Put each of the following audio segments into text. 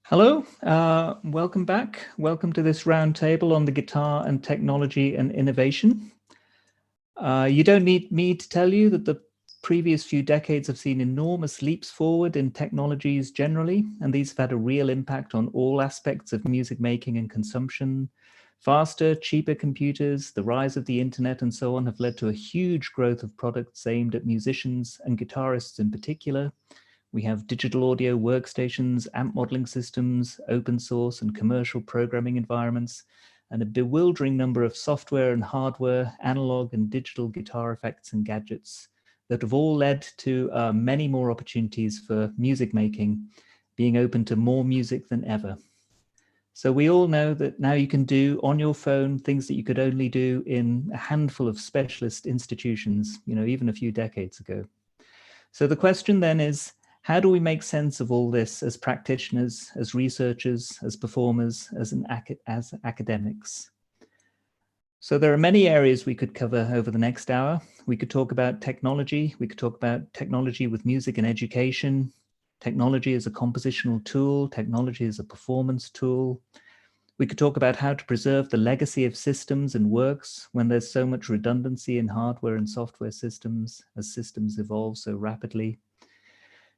Hello, welcome back. Welcome to this roundtable on the guitar and technology and innovation. You don't need me to tell you that the previous few decades have seen enormous leaps forward in technologies generally, and these have had a real impact on all aspects of music making and consumption. Faster, cheaper computers, the rise of the internet, and so on have led to a huge growth of products aimed at musicians and guitarists in particular. We have digital audio workstations, amp modeling systems, open source and commercial programming environments, and a bewildering number of software and hardware, analog and digital guitar effects and gadgets that have all led to many more opportunities for music making, being open to more music than ever. So we all know that now you can do on your phone things that you could only do in a handful of specialist institutions, even a few decades ago. So the question then is, how do we make sense of all this as practitioners, as researchers, as performers, as academics? So there are many areas we could cover over the next hour. We could talk about technology. We could talk about technology with music and education, technology as a compositional tool, technology as a performance tool. We could talk about how to preserve the legacy of systems and works when there's so much redundancy in hardware and software systems as systems evolve so rapidly.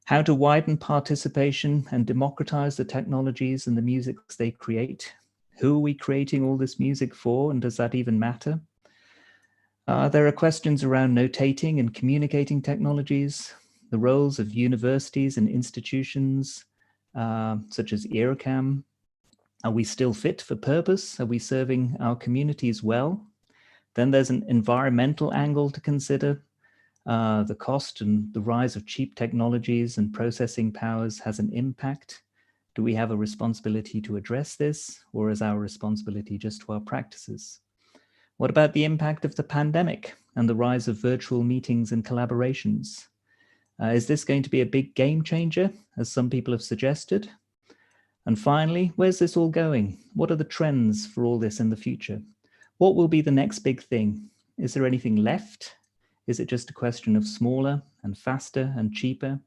How to widen participation and democratize the technologies and the music they create. Who are we creating all this music for, and does that even matter? There are questions around notating and communicating technologies, the roles of universities and institutions, such as ERCAM. Are we still fit for purpose? Are we serving our communities well? Then there's an environmental angle to consider. The cost and the rise of cheap technologies and processing powers has an impact. Do we have a responsibility to address this, or is our responsibility just to our practices? What about the impact of the pandemic and the rise of virtual meetings and collaborations? Is this going to be a big game changer, as some people have suggested? And finally, where's this all going? What are the trends for all this in the future? What will be the next big thing? Is there anything left? Is it just a question of smaller and faster and cheaper?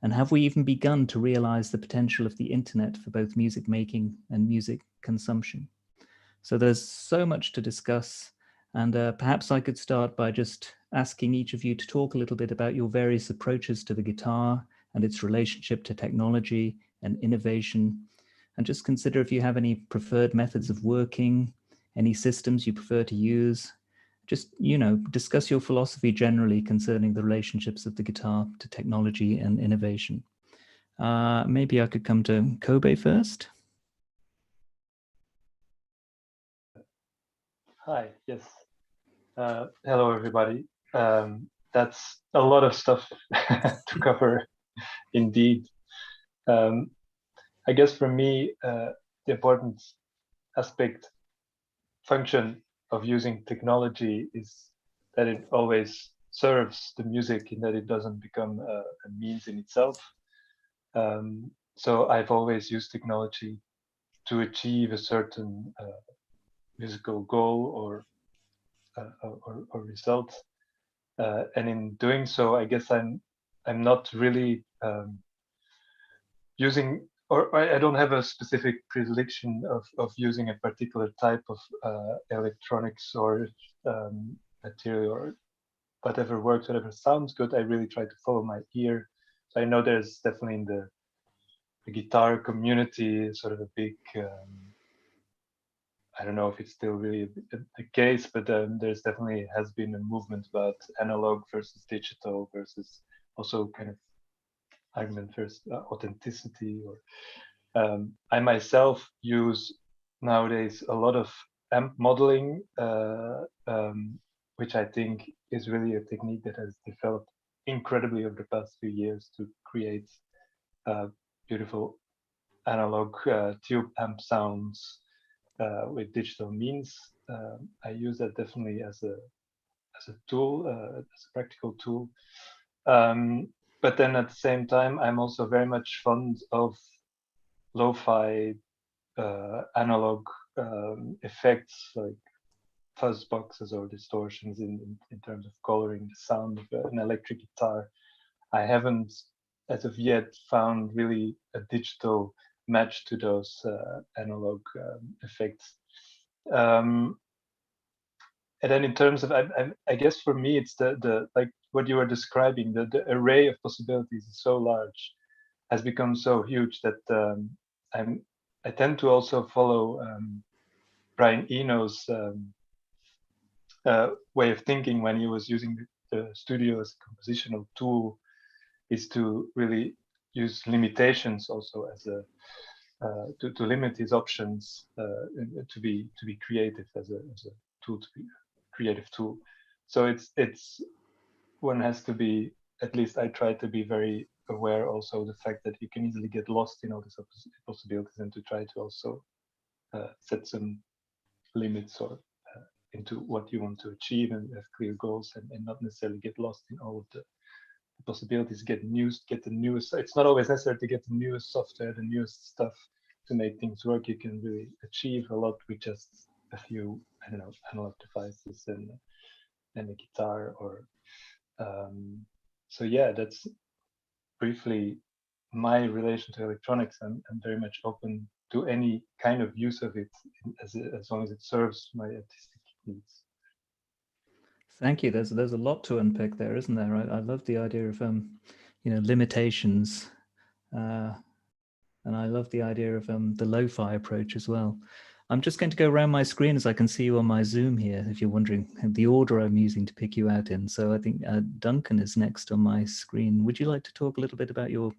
And have we even begun to realize the potential of the internet for both music making and music consumption? So there's so much to discuss. And perhaps I could start by just asking each of you to talk a little bit about your various approaches to the guitar and its relationship to technology and innovation. And just consider if you have any preferred methods of working, any systems you prefer to use. Just, discuss your philosophy generally concerning the relationships of the guitar to technology and innovation. Maybe I could come to Kobe first. Hi, yes. Hello, everybody. That's a lot of stuff to cover, indeed. I guess for me, the important aspect, function of using technology is that it always serves the music and that it doesn't become a means in itself. So I've always used technology to achieve a certain musical goal or result. And in doing so, I guess I'm not really using, or I don't have a specific predilection of using a particular type of electronics or material or whatever works, whatever sounds good. I really try to follow my ear. So I know there's definitely in the guitar community sort of a big I don't know if it's still really the case, but there's definitely has been a movement about analog versus digital versus also kind of argument versus authenticity. Or I myself use nowadays a lot of amp modeling, which I think is really a technique that has developed incredibly over the past few years to create beautiful analog tube amp sounds with digital means. I use that definitely as a tool, as a practical tool. But then at the same time, I'm also very much fond of lo-fi analog effects like fuzz boxes or distortions in terms of coloring the sound of an electric guitar. I haven't as of yet found really a digital match to those analog effects. And then in terms of, I guess for me, it's the like what you were describing, the array of possibilities is so large, has become so huge that I tend to also follow Brian Eno's way of thinking when he was using the studio as a compositional tool, is to really use limitations also as a to limit his options to be creative as a tool, to be a creative tool. So it's one has to be, at least I try to be very aware also the fact that you can easily get lost in all these possibilities, and to try to also set some limits or into what you want to achieve, and have clear goals, and not necessarily get lost in all of the possibilities, get the newest. It's not always necessary to get the newest software, the newest stuff to make things work. You can really achieve a lot with just a few, I don't know, analog devices and a guitar. Or so yeah, that's briefly my relation to electronics. I'm very much open to any kind of use of it, as long as it serves my artistic needs. Thank you. There's a lot to unpick there, isn't there? I love the idea of limitations, and I love the idea of the lo-fi approach as well. I'm just going to go around my screen, as I can see you on my Zoom here, if you're wondering the order I'm using to pick you out in. So I think Duncan is next on my screen. Would you like to talk a little bit about your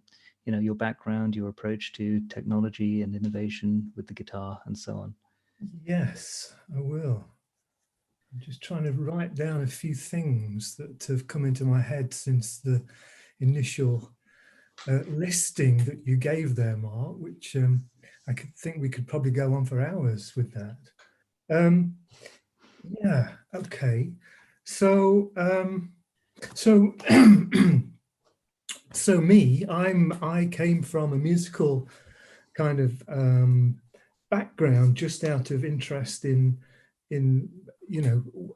background, your approach to technology and innovation with the guitar and so on? Yes, I will. I'm just trying to write down a few things that have come into my head since the initial listing that you gave there, Mark, which I could think we could probably go on for hours with that. Yeah, okay. So so me, I came from a musical kind of background, just out of interest in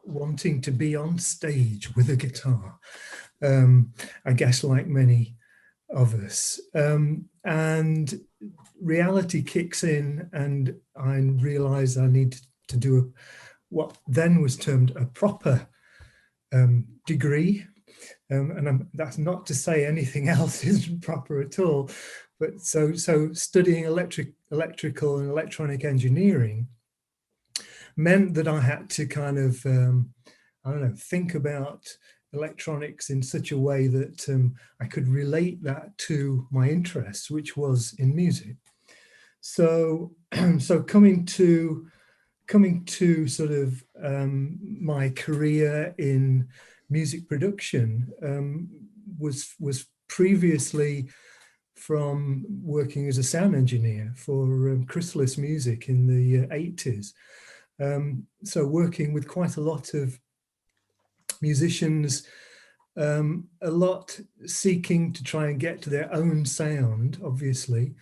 wanting to be on stage with a guitar. I guess like many of us, and reality kicks in, and I realize I need to do what then was termed a proper degree. That's not to say anything else isn't proper at all, but so studying electrical and electronic engineering meant that I had to kind of I don't know, think about electronics in such a way that I could relate that to my interests, which was in music. So so coming to sort of my career in music production was previously from working as a sound engineer for Chrysalis Music in the 80s. So working with quite a lot of musicians, a lot seeking to try and get to their own sound, obviously,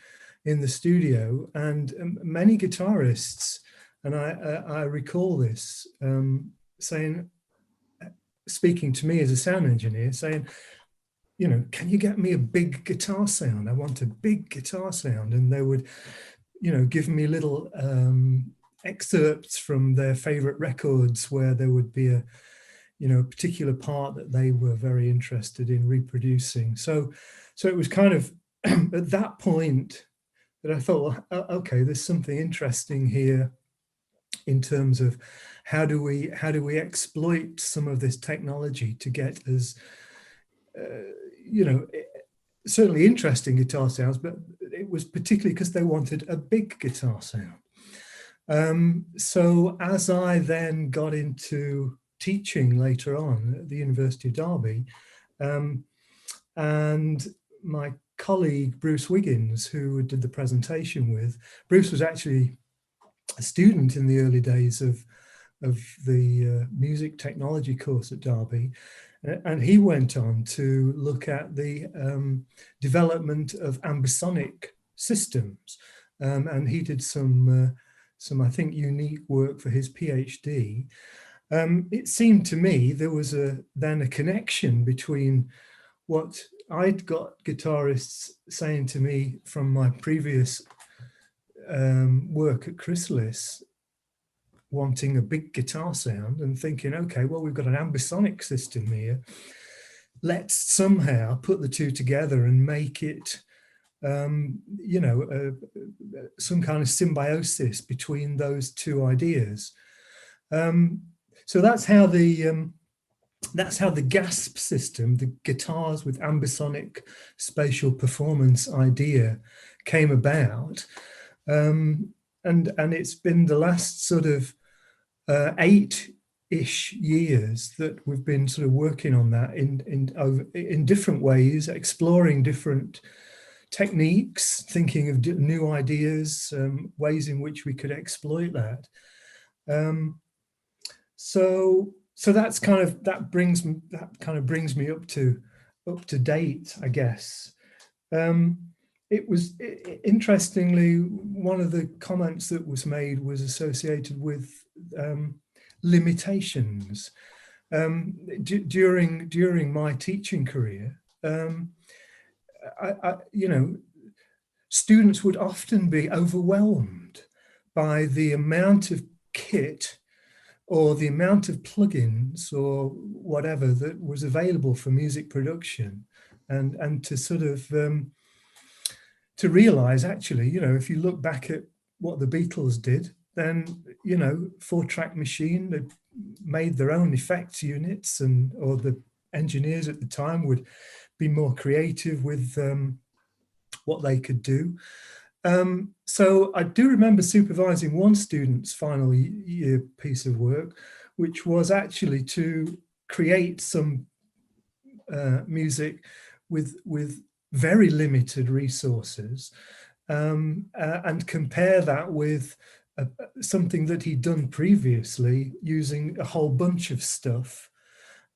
in the studio, and many guitarists, and I recall this, speaking to me as a sound engineer, saying, can you get me a big guitar sound? I want a big guitar sound. And they would, give me little excerpts from their favorite records where there would be a particular part that they were very interested in reproducing. So it was kind of at that point that I thought, well, okay, there's something interesting here in terms of how do we exploit some of this technology to get as certainly interesting guitar sounds, but it was particularly because they wanted a big guitar sound. So as I then got into teaching later on at the University of Derby, and my colleague Bruce Wiggins, who did the presentation with, Bruce was actually a student in the early days of the music technology course at Derby, and he went on to look at the development of ambisonic systems, and he did some I think unique work for his PhD. It seemed to me there was then a connection between what I'd got guitarists saying to me from my previous work at Chrysalis wanting a big guitar sound and thinking, okay, well, we've got an ambisonic system here. Let's somehow put the two together and make it, you know, some kind of symbiosis between those two ideas. So that's how the GASP system, the guitars with ambisonic spatial performance idea, came about. And it's been the last sort of 8-ish years that we've been sort of working on that in different ways, exploring different techniques, thinking of new ideas, ways in which we could exploit that. So that brings me up to date, I guess. It was interestingly, one of the comments that was made was associated with limitations. During my teaching career, you know, students would often be overwhelmed by the amount of kit or the amount of plugins or whatever that was available for music production, and to sort of to realize, actually, you know, if you look back at what the Beatles did, then, you know, 4-track machine, they made their own effects units, or the engineers at the time would be more creative with what they could do. So I do remember supervising one student's final year piece of work, which was actually to create some music with very limited resources, and compare that with something that he'd done previously using a whole bunch of stuff.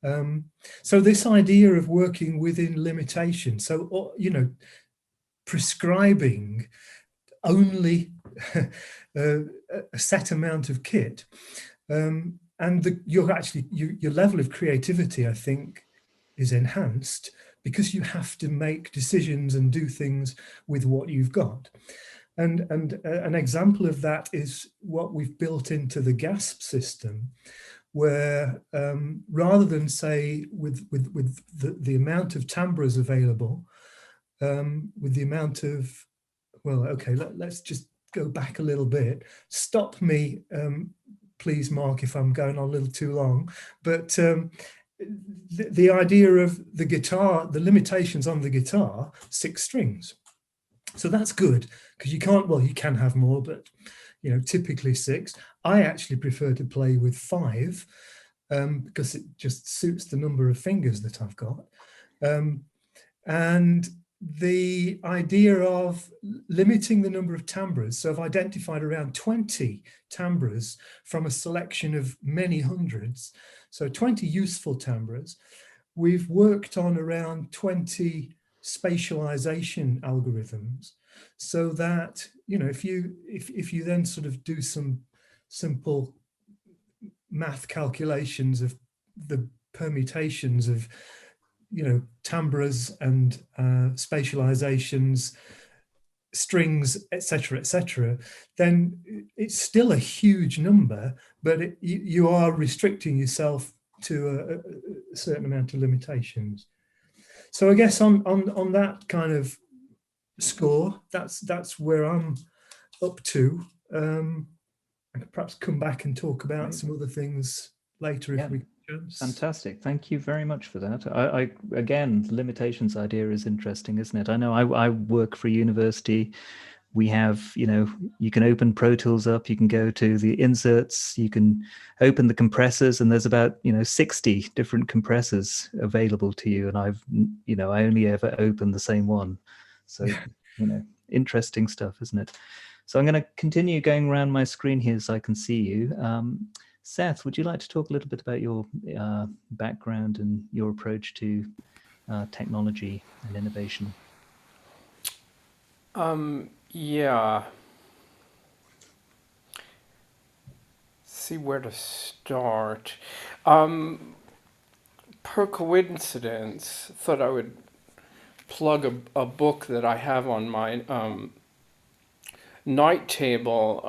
So this idea of working within limitation, so, you know, prescribing only a set amount of kit, and your level of creativity, I think, is enhanced because you have to make decisions and do things with what you've got. And an example of that is what we've built into the GASP system, where rather than say with the amount of timbres available, with the amount of, well, okay, let's just go back a little bit. Stop me, please, Mark, if I'm going on a little too long. But the idea of the guitar, the limitations on the guitar, 6 strings. So that's good, because you can't, well, you can have more, but, you know, typically 6. I actually prefer to play with 5, because it just suits the number of fingers that I've got. And the idea of limiting the number of timbres, so I've identified around 20 timbres from a selection of many hundreds, so 20 useful timbres. We've worked on around 20 spatialization algorithms, so that, you know, if you then sort of do some simple math calculations of the permutations of, you know, timbres and spatializations, strings, etc., then it's still a huge number, but you are restricting yourself to a certain amount of limitations. So I guess on that kind of score, that's where I'm up to. I could perhaps come back and talk about some other things later if we can. Fantastic. Thank you very much for that. I again, the limitations idea is interesting, isn't it? I know I work for a university. We have, you know, you can open Pro Tools up, you can go to the inserts, you can open the compressors, and there's about, you know, 60 different compressors available to you. And I've, you know, I only ever open the same one. So, you know, interesting stuff, isn't it? So I'm going to continue going around my screen here so I can see you. Seth, would you like to talk a little bit about your background and your approach to technology and innovation? Yeah. See where to start. Per coincidence, thought I would plug a book that I have on my night table,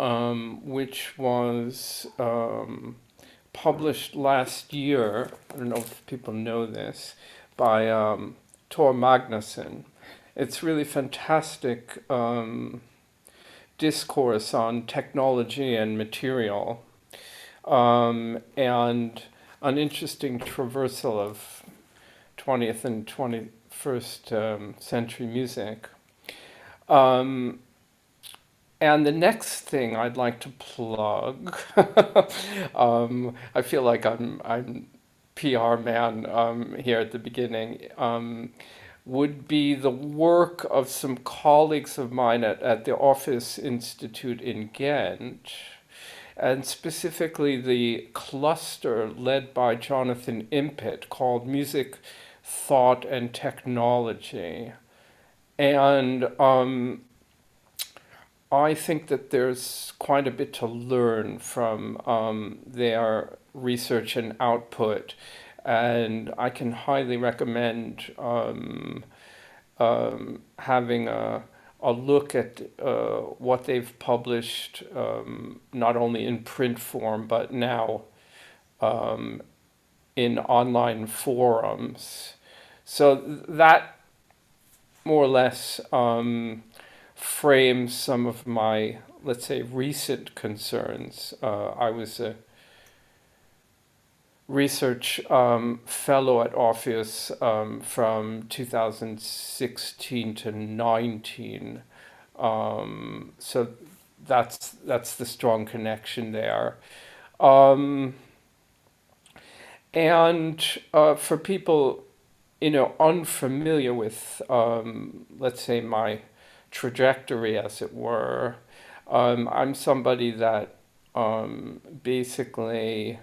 which was published last year. I don't know if people know this, by Tor Magnusson. It's really fantastic discourse on technology and material, and an interesting traversal of 20th and 21st century music. And the next thing I'd like to plug, I feel like I'm PR man here at the beginning, would be the work of some colleagues of mine at the Office Institute in Ghent, and specifically the cluster led by Jonathan Impett called Music, Thought, and Technology. And I think that there's quite a bit to learn from their research and output, and I can highly recommend having a look at what they've published, not only in print form, but now in online forums. So that more or less frames some of my, let's say, recent concerns. I was a research fellow at Orpheus from 2016 to 19. So that's the strong connection there. And for people, unfamiliar with, let's say, my trajectory, as it were, I'm somebody that basically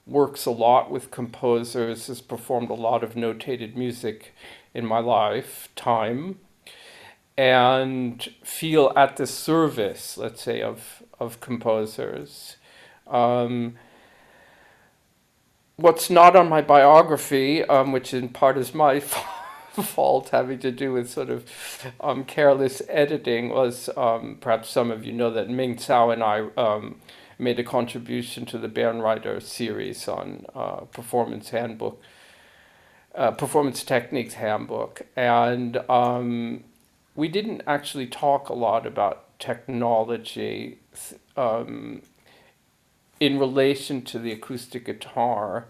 works a lot with composers, has performed a lot of notated music in my lifetime, and feel at the service, let's say, of composers. What's not on my biography, which in part is my fault, having to do with sort of careless editing, was perhaps some of you know that Ming Tsao and I made a contribution to the Bernreiter series on performance techniques handbook, and we didn't actually talk a lot about technology in relation to the acoustic guitar.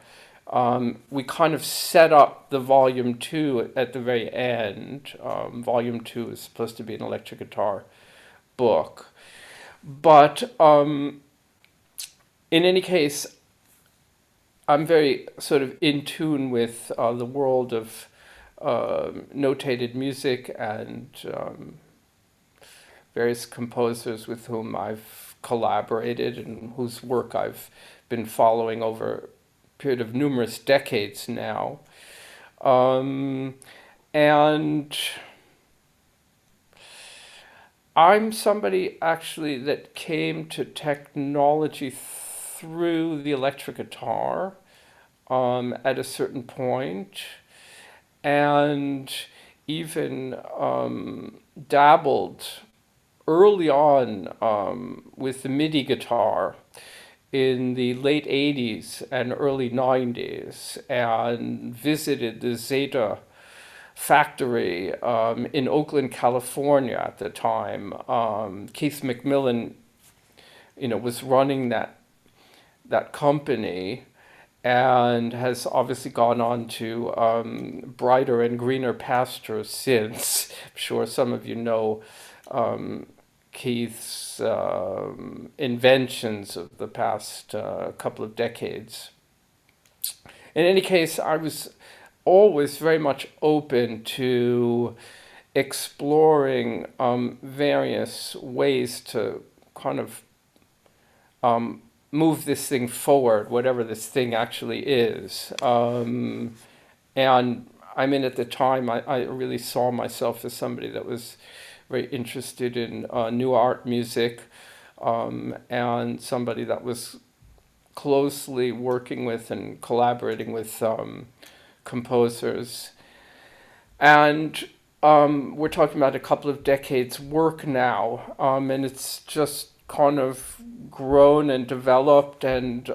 We kind of set up the volume 2 at the very end. Volume 2 is supposed to be an electric guitar book. But in any case, I'm very sort of in tune with the world of notated music and various composers with whom I've collaborated and whose work I've been following over a period of numerous decades now. And I'm somebody actually that came to technology through the electric guitar at a certain point, and even dabbled early on with the MIDI guitar in the late 80s and early 90s, and visited the Zeta factory in Oakland, California at the time. Keith McMillan, was running that company, and has obviously gone on to brighter and greener pastures since. I'm sure some of you know Keith's inventions of the past couple of decades. In any case, I was always very much open to exploring various ways to kind of move this thing forward, whatever this thing actually is. And I mean, at the time, I really saw myself as somebody that was very interested in new art music, and somebody that was closely working with and collaborating with composers. And we're talking about a couple of decades work now, and it's just kind of grown and developed, and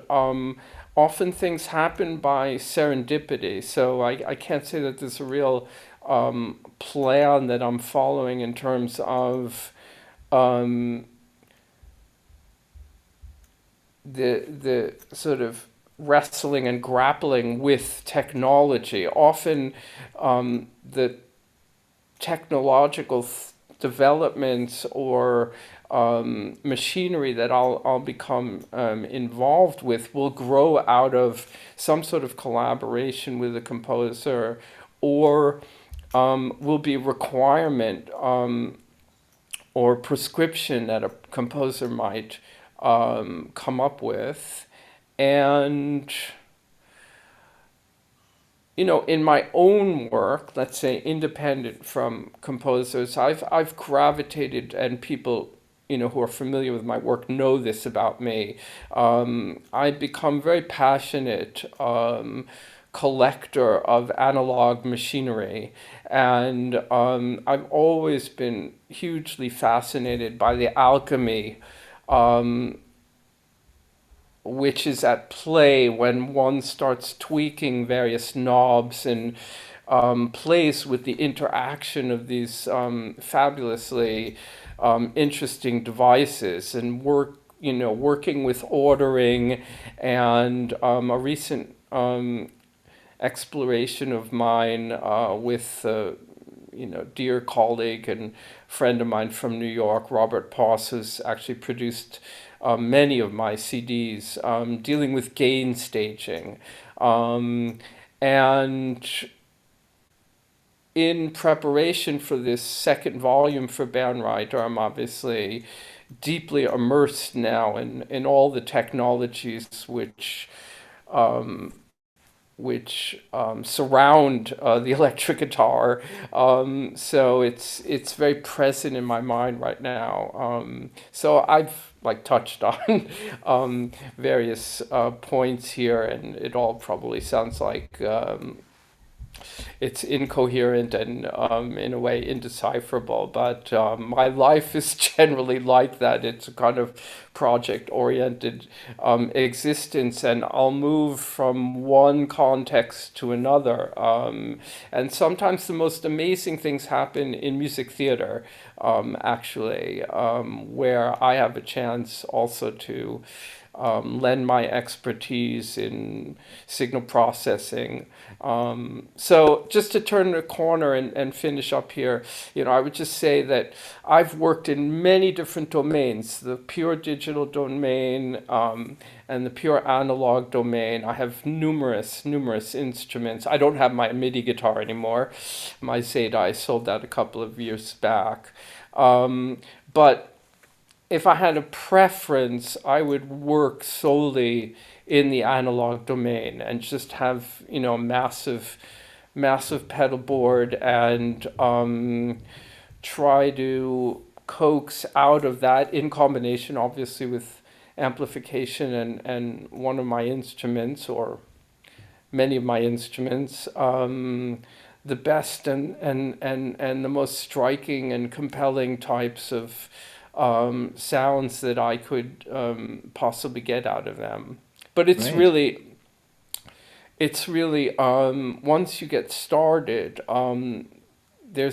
often things happen by serendipity. So I can't say that there's a real plan that I'm following in terms of um, the sort of wrestling and grappling with technology. Often the technological developments or machinery that I'll become involved with will grow out of some sort of collaboration with a composer, or will be a requirement or prescription that a composer might come up with. And in my own work, let's say independent from composers, I've gravitated, and people, who are familiar with my work know this about me. I've become very passionate collector of analog machinery, and I've always been hugely fascinated by the alchemy which is at play when one starts tweaking various knobs and plays with the interaction of these fabulously interesting devices, and working with ordering, and a recent exploration of mine with dear colleague and friend of mine from New York, Robert Poss, who's actually produced many of my CDs, dealing with gain staging. And in preparation for this second volume for Bandwriter, I'm obviously deeply immersed now in all the technologies which surround the electric guitar. So it's very present in my mind right now. So I've touched on various points here, and it all probably sounds like it's incoherent and in a way indecipherable, but my life is generally like that. It's a kind of project oriented existence, and I'll move from one context to another, and sometimes the most amazing things happen in music theater, actually, where I have a chance also to lend my expertise in signal processing. So just to turn the corner and finish up here, I would just say that I've worked in many different domains: the pure digital domain and the pure analog domain. I have numerous instruments. I don't have my MIDI guitar anymore. My Zeta, I sold that a couple of years back. But if I had a preference, I would work solely in the analog domain and just have, a massive pedal board, and try to coax out of that, in combination obviously with amplification and one of my instruments, or many of my instruments, the best and the most striking and compelling types of sounds that I could possibly get out of them. But it's Great. really once you get started, there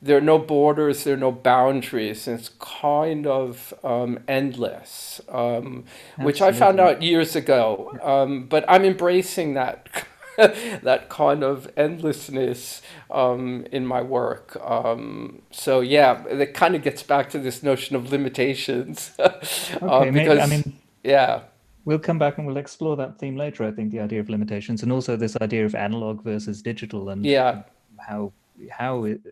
are no borders, there are no boundaries, and it's kind of endless, which I found Absolutely. out years ago. But I'm embracing that that kind of endlessness in my work. So yeah, it kind of gets back to this notion of limitations, Okay, maybe, I because mean, yeah, we'll come back and we'll explore that theme later. I think the idea of limitations, and also this idea of analog versus digital, and yeah. how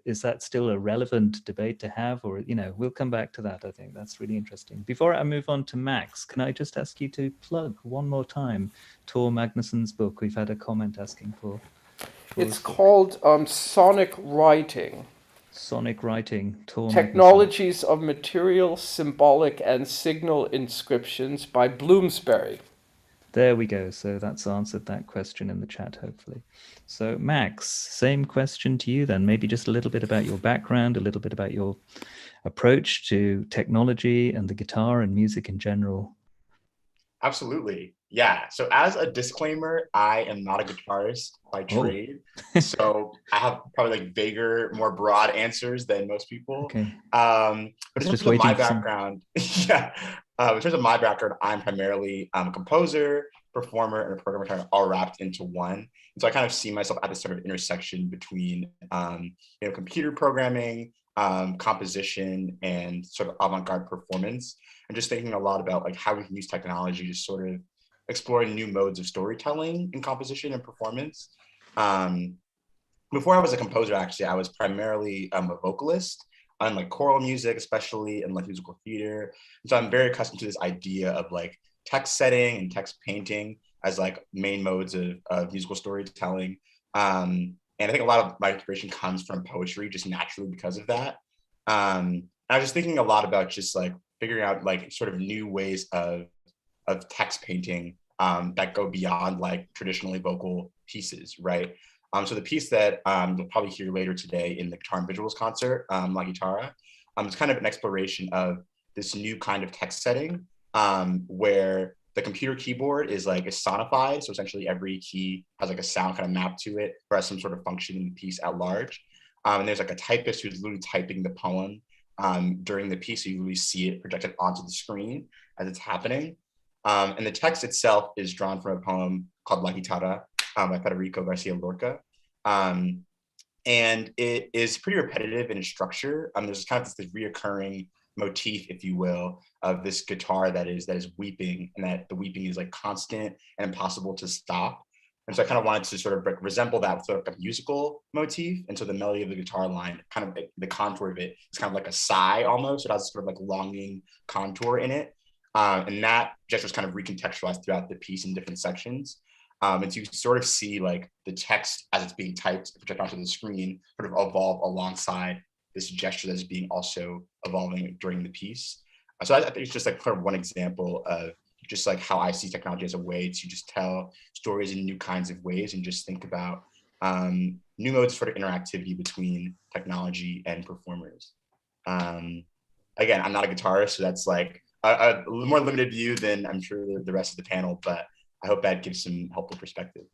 is that still a relevant debate to have, or we'll come back to that. I think that's really interesting. Before I move on to Max, can I just ask you to plug one more time Tor Magnuson's book? We've had a comment asking for It's his book, called Sonic Writing: Sonic Writing, Tor Magnuson. Technologies of Material, Symbolic, and Signal Inscriptions by Bloomsbury. There we go. So that's answered that question in the chat, hopefully. So Max, same question to you then. Maybe just a little bit about your background, a little bit about your approach to technology and the guitar and music in general. Absolutely. Yeah. So as a disclaimer, I am not a guitarist by trade. So I have probably like vaguer, more broad answers than most people. Okay. But in terms of my background, yeah. In terms of my background, I'm primarily a composer, performer, and a programmer kind of all wrapped into one. And so I kind of see myself at this sort of intersection between computer programming, composition, and sort of avant-garde performance. I'm just thinking a lot about like how we can use technology to sort of explore new modes of storytelling in composition and performance. Before I was a composer, actually, I was primarily a vocalist on like choral music, especially in like musical theater. And so I'm very accustomed to this idea of like text setting and text painting as like main modes of musical storytelling. And I think a lot of my inspiration comes from poetry just naturally because of that. I was just thinking a lot about just like figuring out like sort of new ways of text painting that go beyond like traditionally vocal pieces, right? So the piece that you'll probably hear later today in the Guitar and Visuals concert, La Guitarra, is kind of an exploration of this new kind of text setting where the computer keyboard is like sonified. So essentially every key has like a sound kind of mapped to it or has some sort of function in the piece at large. And there's like a typist who's literally typing the poem during the piece. So you really see it projected onto the screen as it's happening. And the text itself is drawn from a poem called La Guitarra by Federico Garcia Lorca. And it is pretty repetitive in its structure. There's kind of this reoccurring motif, if you will, of this guitar that is weeping, and that the weeping is like constant and impossible to stop. And so I kind of wanted to sort of resemble that with sort of a musical motif. And so the melody of the guitar line, kind of the contour of it is kind of like a sigh almost. It has sort of like longing contour in it. And that gesture is kind of recontextualized throughout the piece in different sections. And so you sort of see like the text as it's being typed, projected onto the screen, sort of evolve alongside this gesture that's being also evolving during the piece. So I think it's just like kind of one example of just like how I see technology as a way to just tell stories in new kinds of ways and just think about new modes of sort of interactivity between technology and performers. Again, I'm not a guitarist, so that's like a more limited view than I'm sure the rest of the panel, but I hope that gives some helpful perspective.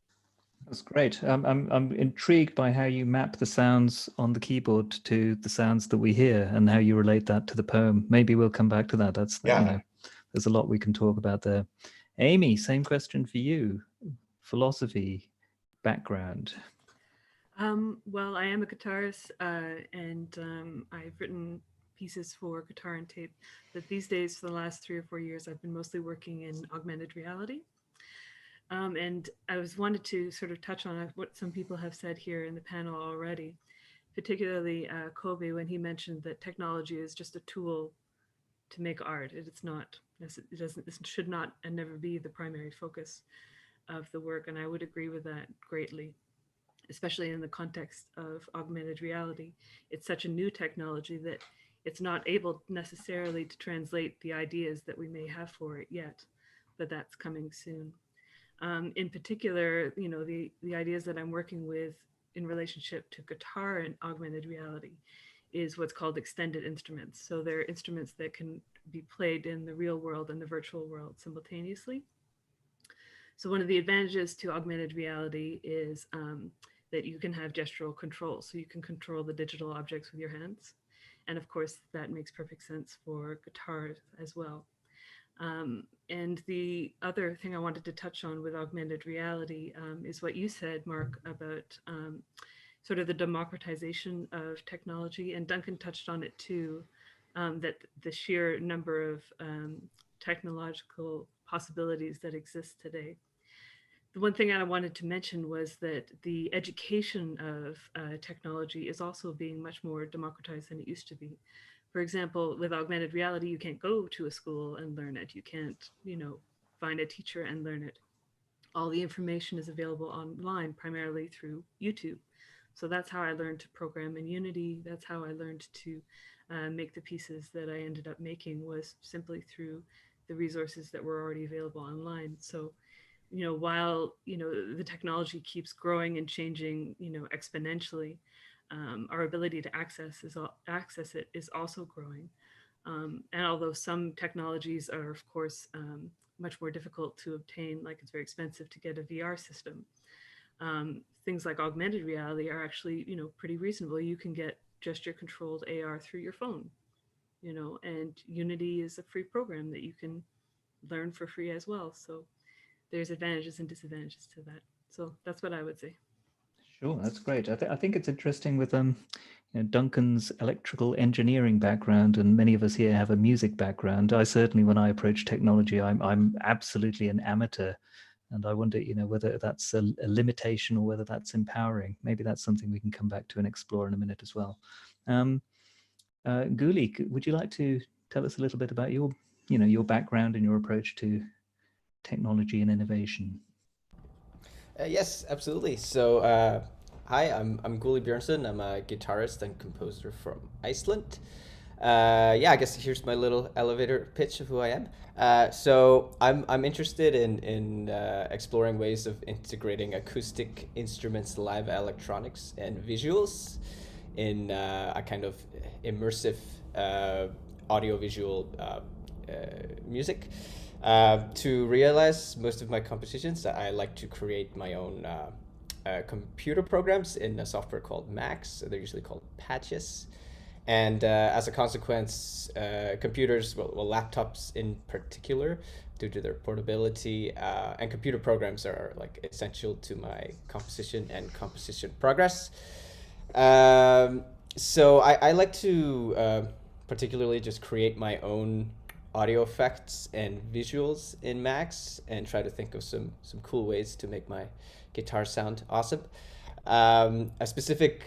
That's great. I'm intrigued by how you map the sounds on the keyboard to the sounds that we hear and how you relate that to the poem. Maybe we'll come back to that. That's, yeah. There's a lot we can talk about there. Amy, same question for you. Philosophy, background. Well, I am a guitarist and I've written pieces for guitar and tape, but these days, for the last 3 or 4 years, I've been mostly working in augmented reality. And I wanted to sort of touch on what some people have said here in the panel already, particularly Kobe, when he mentioned that technology is just a tool to make art. It's not, it should not and never be the primary focus of the work. And I would agree with that greatly, especially in the context of augmented reality. It's such a new technology that it's not able necessarily to translate the ideas that we may have for it yet, but that's coming soon. In particular, you know, the ideas that I'm working with in relationship to guitar and augmented reality is what's called extended instruments. So they're instruments that can be played in the real world and the virtual world simultaneously. So one of the advantages to augmented reality is that you can have gestural control. So you can control the digital objects with your hands. And of course, that makes perfect sense for guitars as well. And the other thing I wanted to touch on with augmented reality is what you said, Mark, about sort of the democratization of technology. And Duncan touched on it too, that the sheer number of technological possibilities that exist today. The one thing I wanted to mention was that the education of technology is also being much more democratized than it used to be. For example, with augmented reality, you can't go to a school and learn it. You can't, you know, find a teacher and learn it. All the information is available online, primarily through YouTube. So that's how I learned to program in Unity. That's how I learned to make the pieces that I ended up making, was simply through the resources that were already available online. So while, the technology keeps growing and changing, exponentially, our ability to access it is also growing. And although some technologies are, of course, much more difficult to obtain, like it's very expensive to get a VR system, things like augmented reality are actually, pretty reasonable. You can get gesture-controlled AR through your phone, and Unity is a free program that you can learn for free as well. So there's advantages and disadvantages to that. So that's what I would say. Sure, that's great. I think it's interesting with Duncan's electrical engineering background, and many of us here have a music background. I certainly, when I approach technology, I'm absolutely an amateur, and I wonder, whether that's a limitation or whether that's empowering. Maybe that's something we can come back to and explore in a minute as well. Guli, would you like to tell us a little bit about your background and your approach to technology and innovation? Yes, absolutely. So, hi, I'm Guli Björnsson. I'm a guitarist and composer from Iceland. Yeah, I guess here's my little elevator pitch of who I am. So I'm interested in exploring ways of integrating acoustic instruments, live electronics, and visuals in a kind of immersive audiovisual music. To realize most of my compositions, I like to create my own computer programs in a software called Max. They're usually called patches. And as a consequence, computers, well, laptops in particular, due to their portability, and computer programs are like essential to my composition and composition progress. So I like to particularly just create my own audio effects and visuals in Max and try to think of some cool ways to make my guitar sound awesome. A specific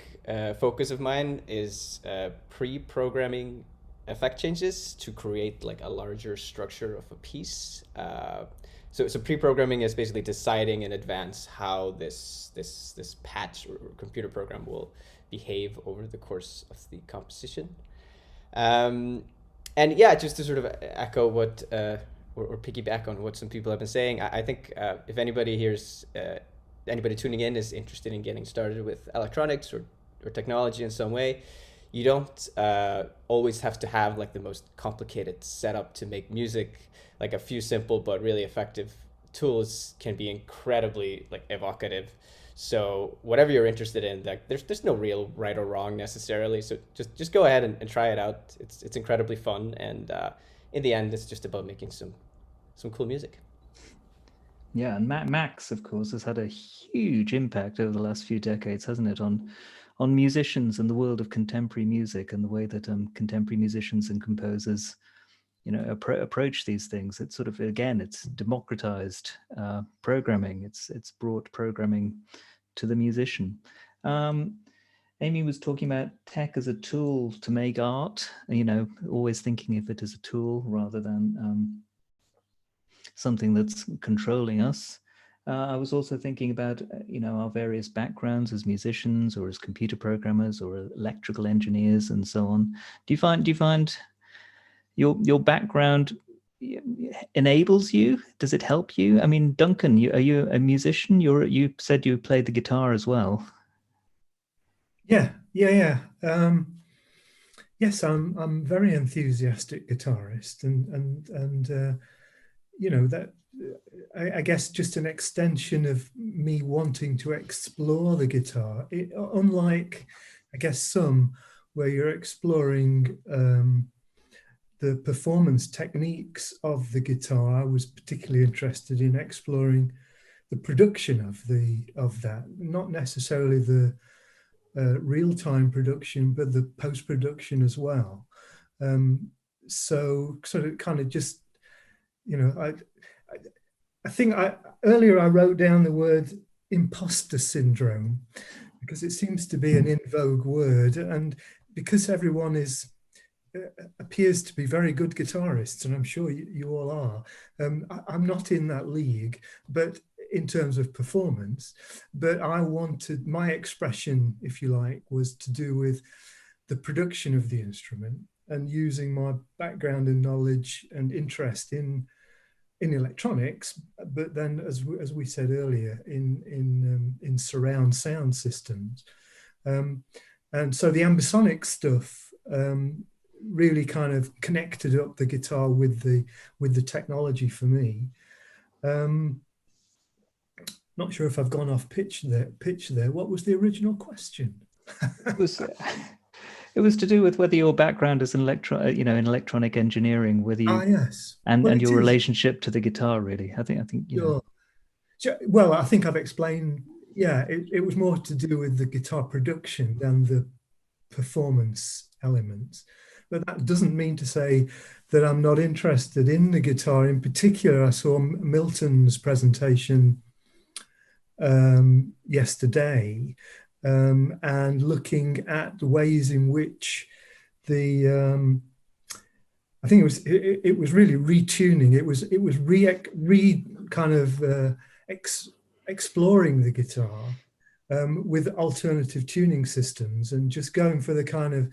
focus of mine is pre-programming effect changes to create like a larger structure of a piece. So pre-programming is basically deciding in advance how this patch or computer program will behave over the course of the composition. And yeah, just to sort of echo what or piggyback on what some people have been saying, I think if anybody here's anybody tuning in is interested in getting started with electronics or technology in some way, you don't always have to have like the most complicated setup to make music. Like a few simple but really effective tools can be incredibly like evocative. So whatever you're interested in, like there's no real right or wrong necessarily. So just go ahead and try it out. It's incredibly fun, and in the end, it's just about making some cool music. Yeah, and Max, of course, has had a huge impact over the last few decades, hasn't it, on musicians and the world of contemporary music and the way that contemporary musicians and composers, approach these things. It's sort of, again, it's democratized programming. It's brought programming to the musician. Amy was talking about tech as a tool to make art, always thinking of it as a tool rather than something that's controlling us. I was also thinking about, our various backgrounds as musicians or as computer programmers or electrical engineers and so on. Do you find your background enables you? Does it help you? I mean, Duncan, are you a musician? You said you played the guitar as well. Yeah. Yes, I'm very enthusiastic guitarist, and that I guess just an extension of me wanting to explore the guitar. Unlike, I guess, some where you're exploring the performance techniques of the guitar, I was particularly interested in exploring the production of that, not necessarily the real-time production, but the post-production as well. So sort of kind of just, I think earlier I wrote down the word imposter syndrome because it seems to be an in vogue word, and because everyone appears to be very good guitarists, and I'm sure you all are. I'm not in that league, but in terms of performance, but I wanted my expression, if you like, was to do with the production of the instrument and using my background and knowledge and interest in in electronics, but then as we said earlier, in surround sound systems. And so the ambisonic stuff really kind of connected up the guitar with the technology for me. Not sure if I've gone off pitch there. What was the original question? It was to do with whether your background is in in electronic engineering, whether you yes, and your relationship to the guitar, really. I think you know. Sure. Well, I think I've explained. Yeah, it was more to do with the guitar production than the performance elements. But that doesn't mean to say that I'm not interested in the guitar. In particular, I saw Milton's presentation yesterday, and looking at the ways in which the I think it was really retuning. It was exploring the guitar with alternative tuning systems, and just going for the kind of,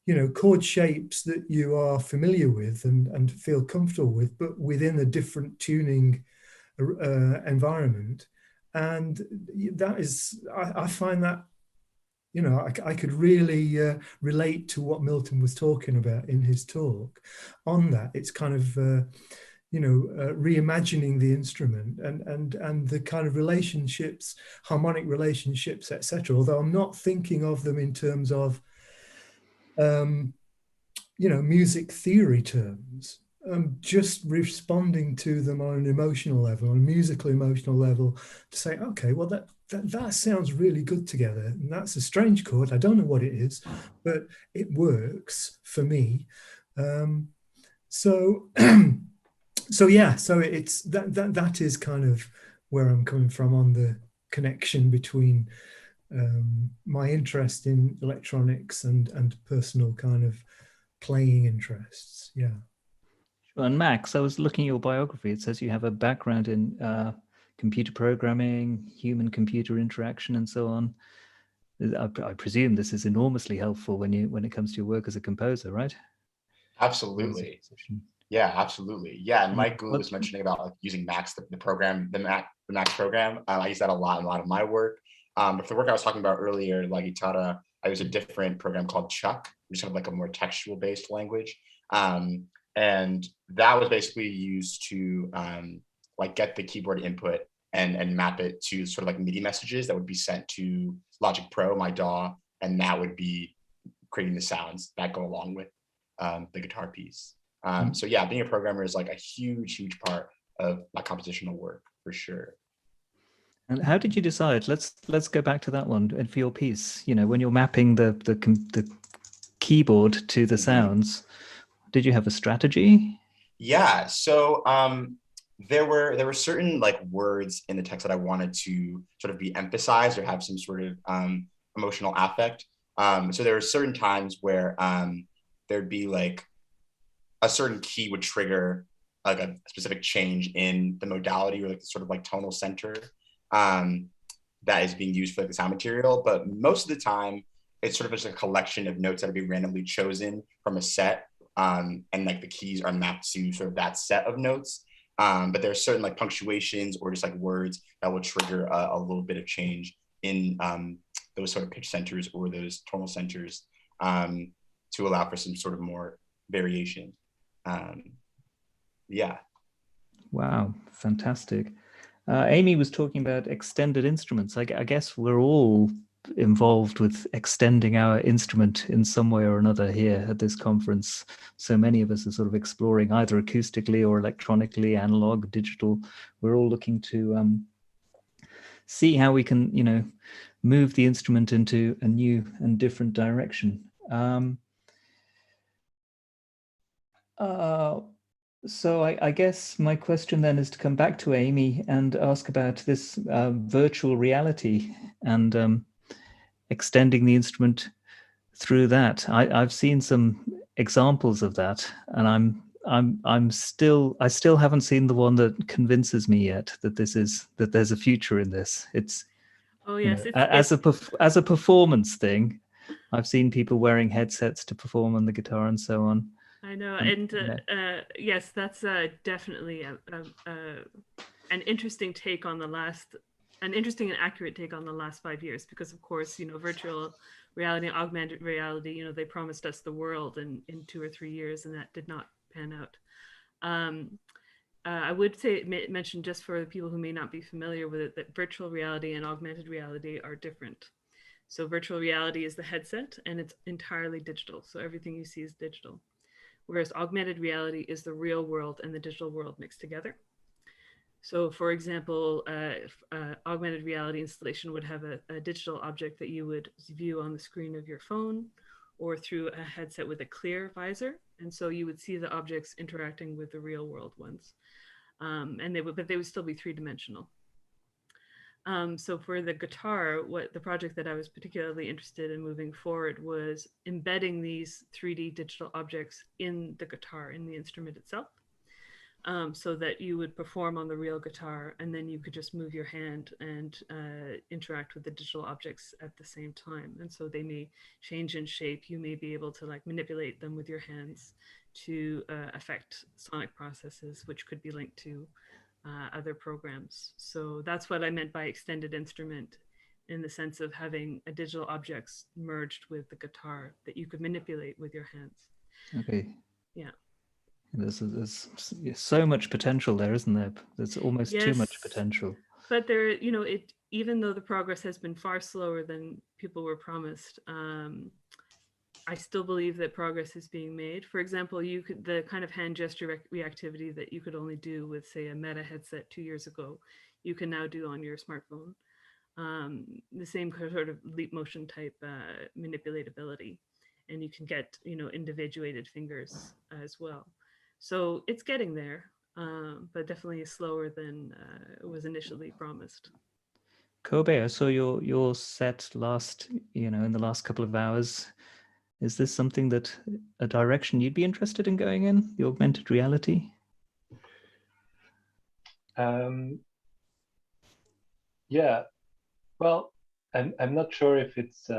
you know, chord shapes that you are familiar with and feel comfortable with, but within a different tuning environment. And that is, I find that, you know, I could really relate to what Milton was talking about in his talk on that. It's kind of, you know, reimagining the instrument and the kind of relationships, harmonic relationships, etc. Although I'm not thinking of them in terms of, you know, music theory terms. Just responding to them on an emotional level, on a musical emotional level, to say, okay, well, that sounds really good together, and that's a strange chord. I don't know what it is, but it works for me. So yeah, so it's that is kind of where I'm coming from on the connection between my interest in electronics and personal kind of playing interests. Yeah. And Max, I was looking at your biography. It says you have a background in computer programming, human-computer interaction, and so on. I presume this is enormously helpful when it comes to your work as a composer, right? Absolutely. Yeah, absolutely. Yeah, and Mike Gould was mentioning about like using Max, the Max program. I use that a lot in a lot of my work. But for the work I was talking about earlier, La Guitarra, I use a different program called Chuck, which is kind of like a more textual-based language. And that was basically used to like get the keyboard input and map it to sort of like MIDI messages that would be sent to Logic Pro, my DAW, and that would be creating the sounds that go along with the guitar piece. So yeah, being a programmer is like a huge part of my compositional work for sure. And how did you decide? Let's go back to that one. And for your piece, you know, when you're mapping the keyboard to the sounds, did you have a strategy? Yeah, so there were certain like words in the text that I wanted to sort of be emphasized or have some sort of emotional affect. So there were certain times where there'd be like a certain key would trigger like a specific change in the modality or like the sort of like tonal center that is being used for like the sound material. But most of the time, it's sort of just a collection of notes that would be randomly chosen from a set. And like the keys are mapped to sort of that set of notes. But there are certain like punctuations or just like words that will trigger a little bit of change in those sort of pitch centers or those tonal centers to allow for some sort of more variation. Yeah. Wow, fantastic. Amy was talking about extended instruments. I guess we're all involved with extending our instrument in some way or another here at this conference. So many of us are sort of exploring either acoustically or electronically, analog, digital. We're all looking to see how we can, you know, move the instrument into a new and different direction. So I guess my question then is to come back to Amy and ask about this virtual reality and extending the instrument through that. I've seen some examples of that, and I still haven't seen the one that convinces me yet that there's a future in this. It's yes, you know, as a performance thing. I've seen people wearing headsets to perform on the guitar and so on. I know, and yes, that's definitely an interesting take on an interesting and accurate take on the last 5 years, because of course, virtual reality and augmented reality, they promised us the world in 2 or 3 years, and that did not pan out. I would mention, just for the people who may not be familiar with it, that virtual reality and augmented reality are different. So virtual reality is the headset, and it's entirely digital. So everything you see is digital. Whereas augmented reality is the real world and the digital world mixed together. So for example, augmented reality installation would have a digital object that you would view on the screen of your phone or through a headset with a clear visor. And so you would see the objects interacting with the real world ones. But they would still be three-dimensional. So for the guitar, the project that I was particularly interested in moving forward was embedding these 3D digital objects in the guitar, in the instrument itself, so that you would perform on the real guitar, and then you could just move your hand and interact with the digital objects at the same time. And so they may change in shape. You may be able to manipulate them with your hands to affect sonic processes, which could be linked to other programs. So that's what I meant by extended instrument, in the sense of having a digital objects merged with the guitar that you could manipulate with your hands. Okay. Yeah. There's so much potential there, isn't there? There's almost too much potential. But there, even though the progress has been far slower than people were promised, I still believe that progress is being made. For example, the kind of hand gesture reactivity that you could only do with, say, a Meta headset 2 years ago, you can now do on your smartphone. The same sort of leap motion type manipulatability, and you can get individuated fingers as well. So it's getting there, but definitely slower than was initially promised. Kobe, I saw your set in the last couple of hours. Is this something a direction you'd be interested in going in, the augmented reality? Yeah, well, I'm not sure if it's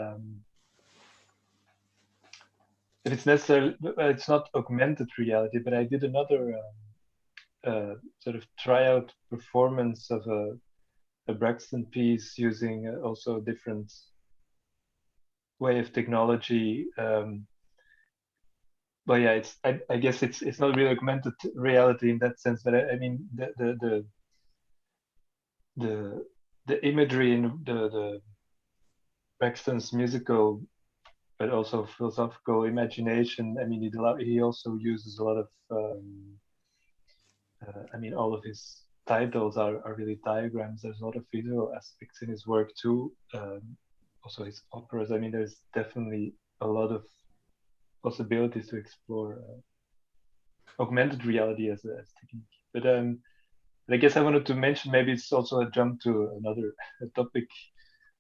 necessarily, it's not augmented reality, but I did another sort of tryout performance of a Braxton piece using also a different way of technology. But yeah, I guess it's not really augmented reality in that sense, but I mean the imagery in the Braxton's musical but also philosophical imagination. I mean, he also uses a lot of all of his titles are really diagrams. There's a lot of visual aspects in his work too. Also his operas. I mean, there's definitely a lot of possibilities to explore augmented reality as technique. But I guess I wanted to mention, maybe it's also a jump to another topic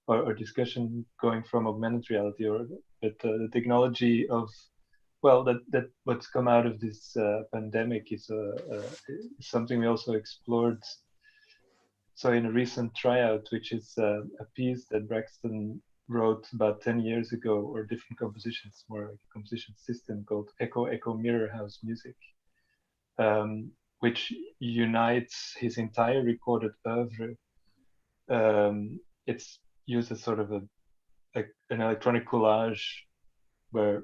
or discussion going from augmented reality, but the technology of, well, that what's come out of this pandemic is something we also explored. So in a recent tryout, which is a piece that Braxton wrote about 10 years ago, or different compositions, more like a composition system called Echo Echo Mirror House Music, which unites his entire recorded oeuvre. It's used as sort of an electronic collage where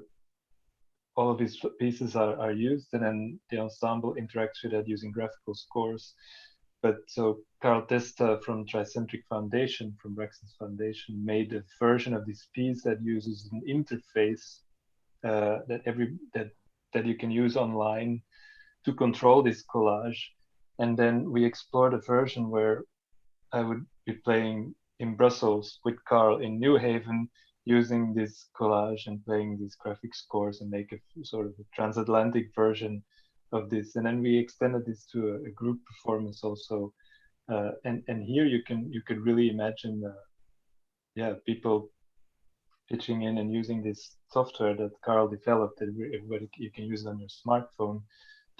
all of his pieces are used, and then the ensemble interacts with that using graphical scores. But so Carl Testa from Tricentric Foundation, from Braxton's Foundation, made a version of this piece that uses an interface that you can use online to control this collage. And then we explored a version where I would be playing in Brussels with Carl in New Haven, using this collage and playing these graphic scores, and make a sort of a transatlantic version of this. And then we extended this to a group performance also. And here you could really imagine, people pitching in and using this software that Carl developed, that everybody, you can use it on your smartphone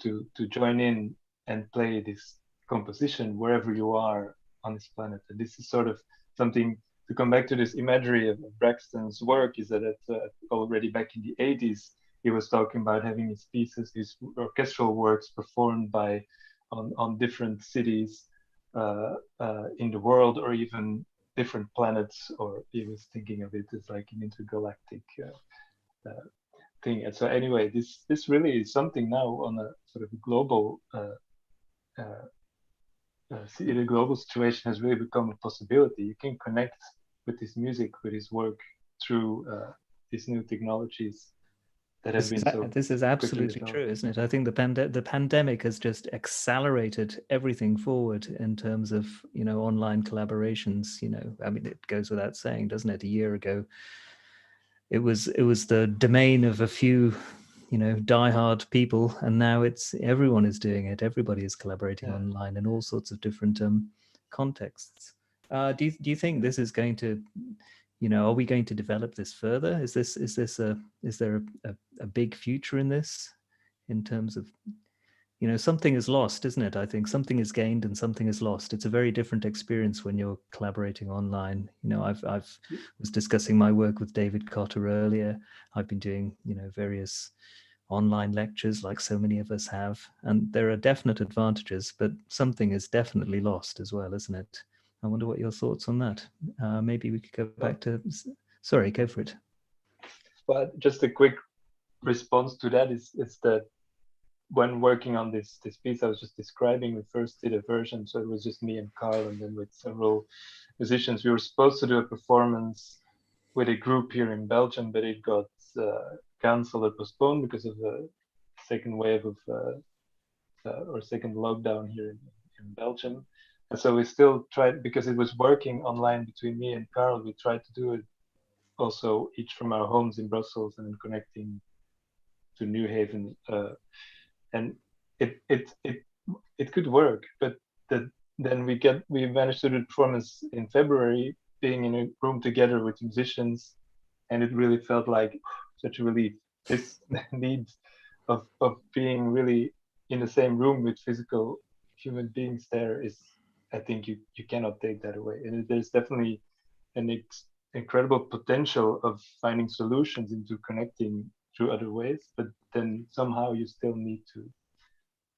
to join in and play this composition wherever you are on this planet. And this is sort of something, to come back to this imagery of Braxton's work, is that already back in the 80s, he was talking about having his pieces, his orchestral works performed by on different cities in the world, or even different planets, or he was thinking of it as like an intergalactic thing. And so anyway, this really is something now on a sort of global in a global situation has really become a possibility. You can connect with his music, with his work through these new technologies that have been so. This is absolutely true, isn't it? I think the pandemic has just accelerated everything forward in terms of, you know, online collaborations. You know, I mean, it goes without saying, doesn't it? A year ago, it was the domain of a few, you know, diehard people, and now it's everyone is doing it. Everybody is collaborating online in all sorts of different contexts. Do you think this is going to, you know, are we going to develop this further? Is there a big future in this, in terms of, you know, something is lost, isn't it? I think something is gained and something is lost. It's a very different experience when you're collaborating online. You know, I've was discussing my work with David Cotter earlier. I've been doing, you know, various online lectures like so many of us have, and there are definite advantages, but something is definitely lost as well, isn't it? I wonder what your thoughts on that. Maybe we could go back to, sorry, go for it. Well, just a quick response to that is that when working on this piece I was just describing, we first did a version, so it was just me and Carl, and then with several musicians. We were supposed to do a performance with a group here in Belgium, but it got cancelled or postponed because of the second wave of or second lockdown here in Belgium. And so we still tried, because it was working online between me and Carl, we tried to do it also each from our homes in Brussels and then connecting to New Haven. And it could work, but then we managed to do the performance in February, being in a room together with musicians, and it really felt like such a relief. This need of being really in the same room with physical human beings there is, I think you cannot take that away. And there's definitely an incredible potential of finding solutions into connecting through other ways, but then somehow you still need to,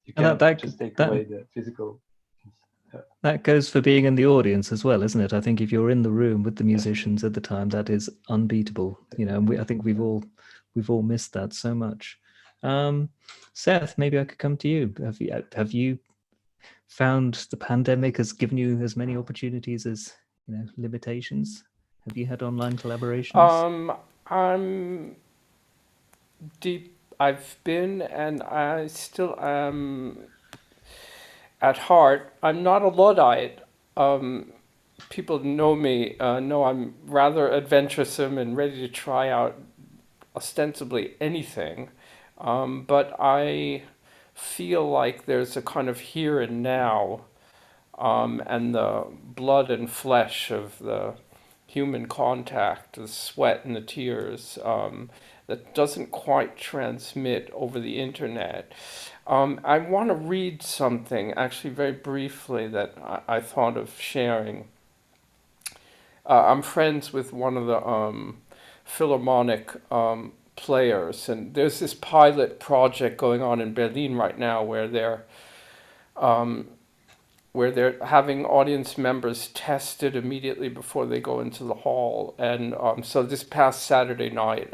you can't just take away the physical. That goes for being in the audience as well, isn't it? I think if you're in the room with the musicians at the time, that is unbeatable. You know, and I think we've all missed that so much. Seth, maybe I could come to you. Have you found the pandemic has given you as many opportunities as, you know, limitations? Have you had online collaborations? I'm deep. I've been, and I still am. At heart, I'm not a Luddite. People know me, know I'm rather adventuresome and ready to try out ostensibly anything. But I feel like there's a kind of here and now, and the blood and flesh of the human contact, the sweat and the tears, that doesn't quite transmit over the internet. I want to read something, actually, very briefly, that I thought of sharing. I'm friends with one of the Philharmonic players, and there's this pilot project going on in Berlin right now where they're having audience members tested immediately before they go into the hall. And so this past Saturday night,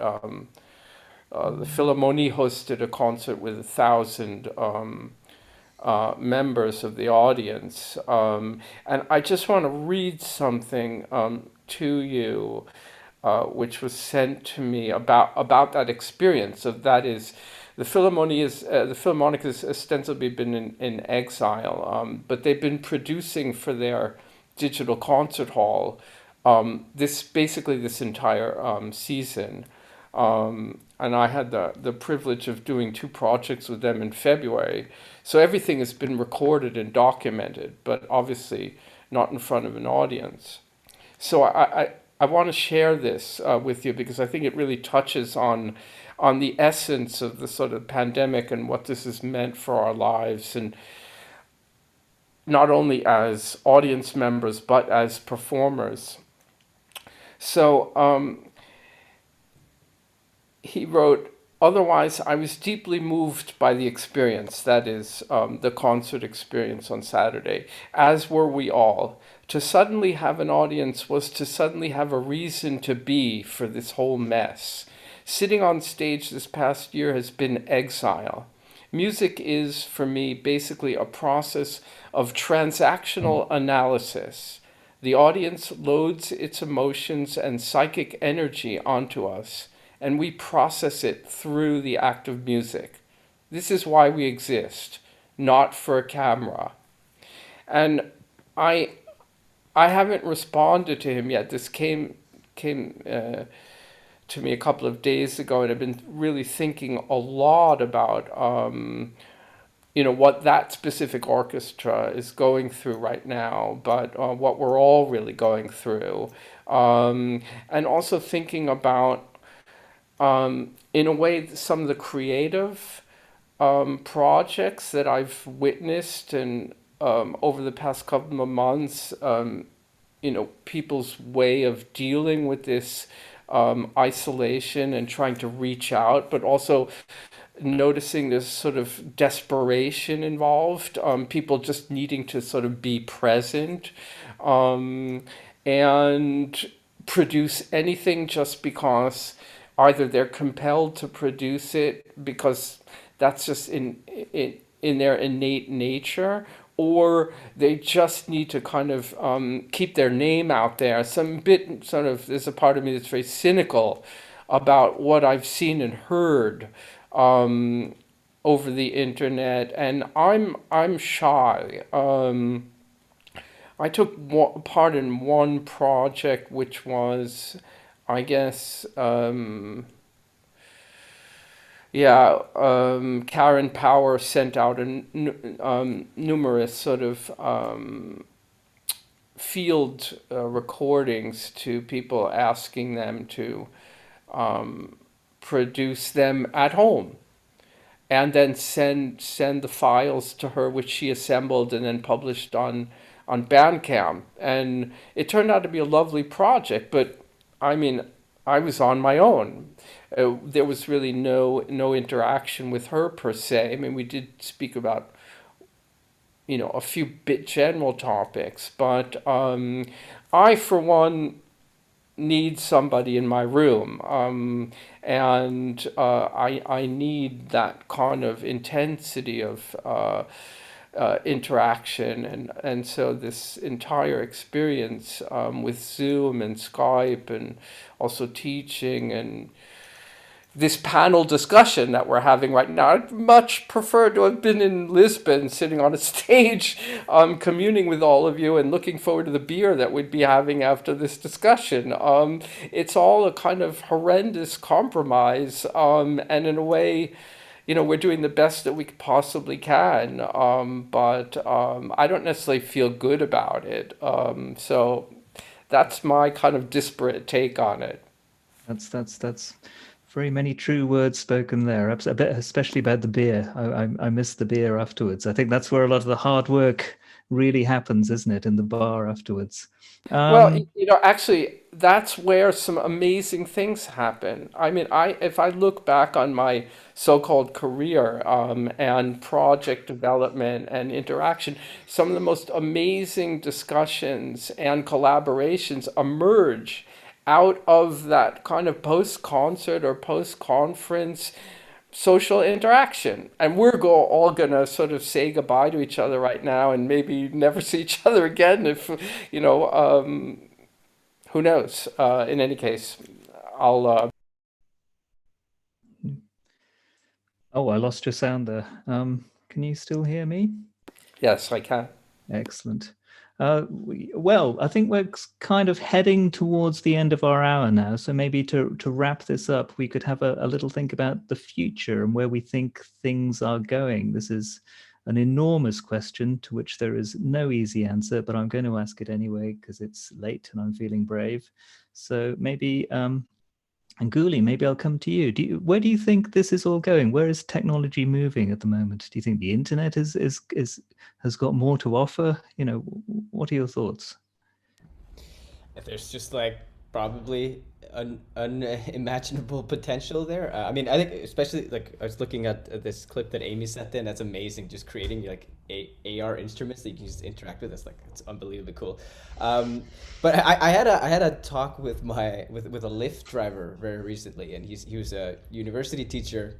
the Philharmonie hosted a concert with 1,000 members of the audience. And I just want to read something to you, which was sent to me about that experience. Of that is, the Philharmonic has ostensibly been in exile, but they've been producing for their digital concert hall this entire season. And I had the privilege of doing 2 projects with them in February. So everything has been recorded and documented, but obviously not in front of an audience. So I want to share this with you because I think it really touches on the essence of the sort of pandemic and what this has meant for our lives, and not only as audience members, but as performers. So he wrote, otherwise, I was deeply moved by the experience, that is, the concert experience on Saturday, as were we all. To suddenly have an audience was to suddenly have a reason to be for this whole mess. Sitting on stage this past year has been exile. Music is, for me, basically a process of transactional analysis. The audience loads its emotions and psychic energy onto us, and we process it through the act of music. This is why we exist, not for a camera. And I haven't responded to him yet. This came to me a couple of days ago, and I've been really thinking a lot about what that specific orchestra is going through right now, but what we're all really going through, and also thinking about, in a way, some of the creative projects that I've witnessed and over the past couple of months, people's way of dealing with this isolation and trying to reach out, but also noticing this sort of desperation involved, people just needing to sort of be present, and produce anything just because either they're compelled to produce it because that's just in their innate nature, or they just need to kind of keep their name out there. Some bit sort of, there's a part of me that's very cynical about what I've seen and heard over the internet, and I'm shy. I took part in one project which was, I guess, Karen Power sent out numerous sort of field recordings to people, asking them to produce them at home, and then send the files to her, which she assembled and then published on Bandcamp. And it turned out to be a lovely project, but I mean, I was on my own. There was really no interaction with her per se. I mean, we did speak about a few bit general topics, but I, for one, need somebody in my room, and I need that kind of intensity of interaction, and so this entire experience with Zoom and Skype and also teaching and this panel discussion that we're having right now. I'd much prefer to have been in Lisbon, sitting on a stage, communing with all of you and looking forward to the beer that we'd be having after this discussion. It's all a kind of horrendous compromise, and in a way, we're doing the best that we possibly can, but I don't necessarily feel good about it. So that's my kind of disparate take on it. That's very many true words spoken there, especially about the beer. I miss the beer afterwards. I think that's where a lot of the hard work really happens, isn't it, in the bar afterwards? Well, actually, that's where some amazing things happen. I mean, if I look back on my so-called career, and project development and interaction, some of the most amazing discussions and collaborations emerge out of that kind of post-concert or post-conference social interaction. And we're all gonna sort of say goodbye to each other right now and maybe never see each other again if, who knows? In any case, I'll... Oh, I lost your sound there. Can you still hear me? Yes, I can. Excellent. Well, I think we're kind of heading towards the end of our hour now. So maybe to wrap this up, we could have a little think about the future and where we think things are going. This is an enormous question to which there is no easy answer, but I'm going to ask it anyway because it's late and I'm feeling brave. So maybe, and Guli, maybe I'll come to you. Where do you think this is all going? Where is technology moving at the moment? Do you think the internet has got more to offer? What are your thoughts? There's just like probably an unimaginable potential there. I mean, I think especially like I was looking at this clip that Amy sent in. That's amazing. Just creating like AR instruments that you can just interact with. It's unbelievably cool. But I had a talk with with a Lyft driver very recently, and he was a university teacher,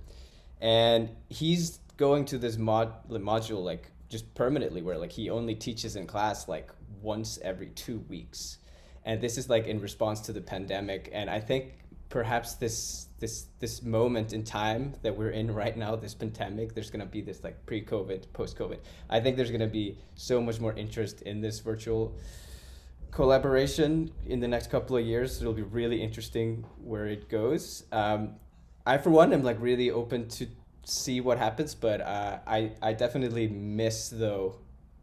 and he's going to this module like just permanently, where like he only teaches in class like once every 2 weeks, and this is like in response to the pandemic. And I think perhaps this moment in time that we're in right now, this pandemic, there's going to be this like pre-COVID, post-COVID. I think there's going to be so much more interest in this virtual collaboration in the next couple of years. It'll be really interesting where it goes. I for one am like really open to see what happens, but I definitely miss, though,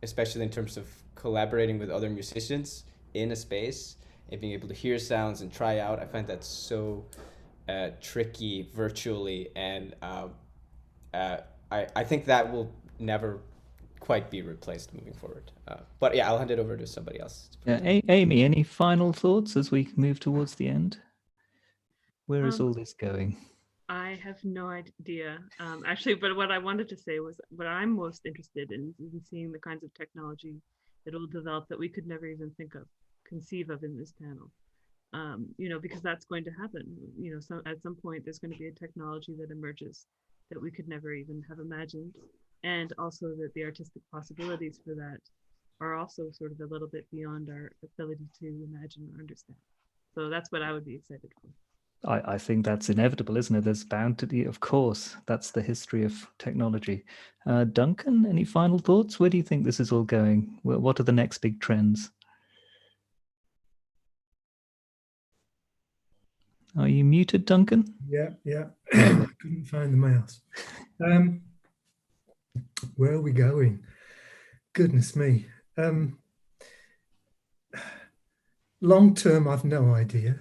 especially in terms of collaborating with other musicians in a space and being able to hear sounds and try out. I find that so tricky virtually, and I think that will never quite be replaced moving forward. But yeah, I'll hand it over to somebody else. Yeah, Amy, any final thoughts as we move towards the end? Where is all this going? I have no idea, actually, but what I wanted to say was what I'm most interested in is seeing the kinds of technology that will develop that we could never even conceive of in this panel. Because that's going to happen. So at some point there's going to be a technology that emerges that we could never even have imagined, and also that the artistic possibilities for that are also sort of a little bit beyond our ability to imagine or understand. So that's what I would be excited for. I think that's inevitable, isn't it? There's bound to be, of course, that's the history of technology. Duncan, any final thoughts? Where do you think this is all going? What are the next big trends? Are you muted, Duncan? Yeah. I couldn't find the mouse. Where are we going? Goodness me. Long term, I've no idea.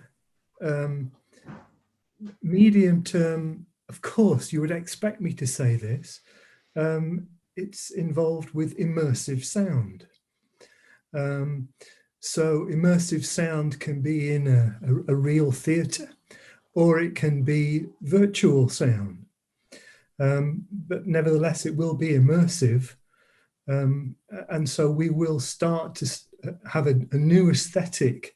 Medium term, of course, you would expect me to say this. It's involved with immersive sound. So immersive sound can be in a real theatre, or it can be virtual sound. But nevertheless, it will be immersive. And so we will start to have a new aesthetic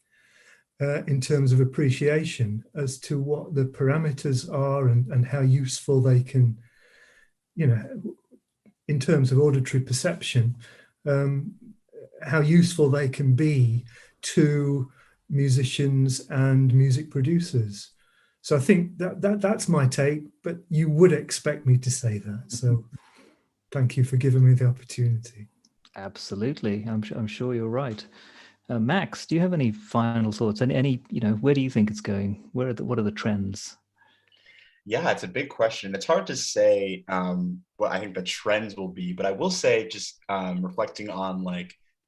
in terms of appreciation as to what the parameters are and how useful they can, in terms of auditory perception, how useful they can be to musicians and music producers. So I think that's my take, but you would expect me to say that. So thank you for giving me the opportunity. Absolutely. I'm sure you're right. Max, do you have any final thoughts? And any, where do you think it's going? What are the trends? Yeah, it's a big question. It's hard to say what I think the trends will be, but I will say, just reflecting on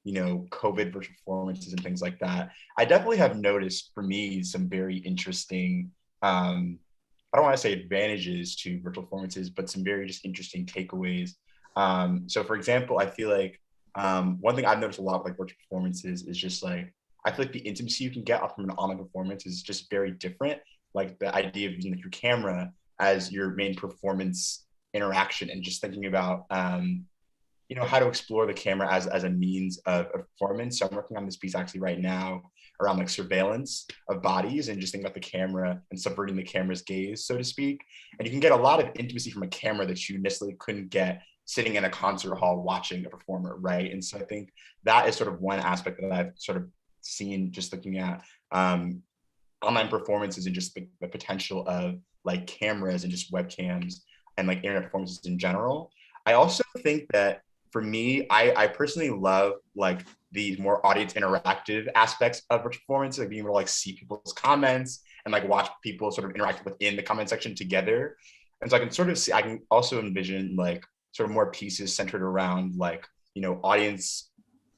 COVID virtual performances and things like that, I definitely have noticed, for me, some very interesting, I don't want to say advantages to virtual performances, but some very just interesting takeaways. So for example, I feel like one thing I've noticed a lot with virtual performances is just I feel like the intimacy you can get from an online performance is just very different. Like the idea of using your camera as your main performance interaction, and just thinking about how to explore the camera as a means of performance. So I'm working on this piece actually right now around surveillance of bodies, and just thinking about the camera and subverting the camera's gaze, so to speak. And you can get a lot of intimacy from a camera that you necessarily couldn't get sitting in a concert hall watching a performer, right? And so I think that is sort of one aspect that I've sort of seen just looking at online performances, and just the potential of cameras and just webcams and internet performances in general. I also think that for me, I personally love the more audience interactive aspects of virtual performance, being able to see people's comments and watch people sort of interact within the comment section together. And so I can also envision sort of more pieces centered around audience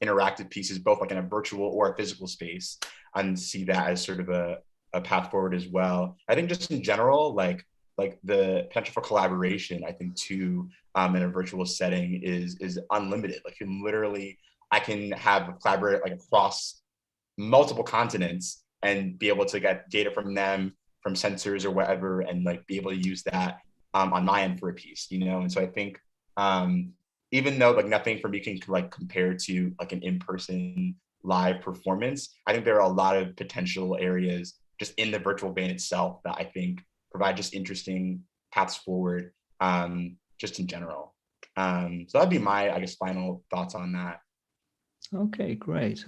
interactive pieces, both in a virtual or a physical space, and see that as sort of a path forward as well. I think just in general, the potential for collaboration, I think too, in a virtual setting is unlimited. I can have a collaborate across multiple continents and be able to get data from them, from sensors or whatever, and like be able to use that on my end for a piece, you know? And so I think even though like nothing for me can like compare to like an in-person live performance, I think there are a lot of potential areas just in the virtual vein itself that I think provide just interesting paths forward, just in general. So that'd be my, I guess, final thoughts on that. Okay, great.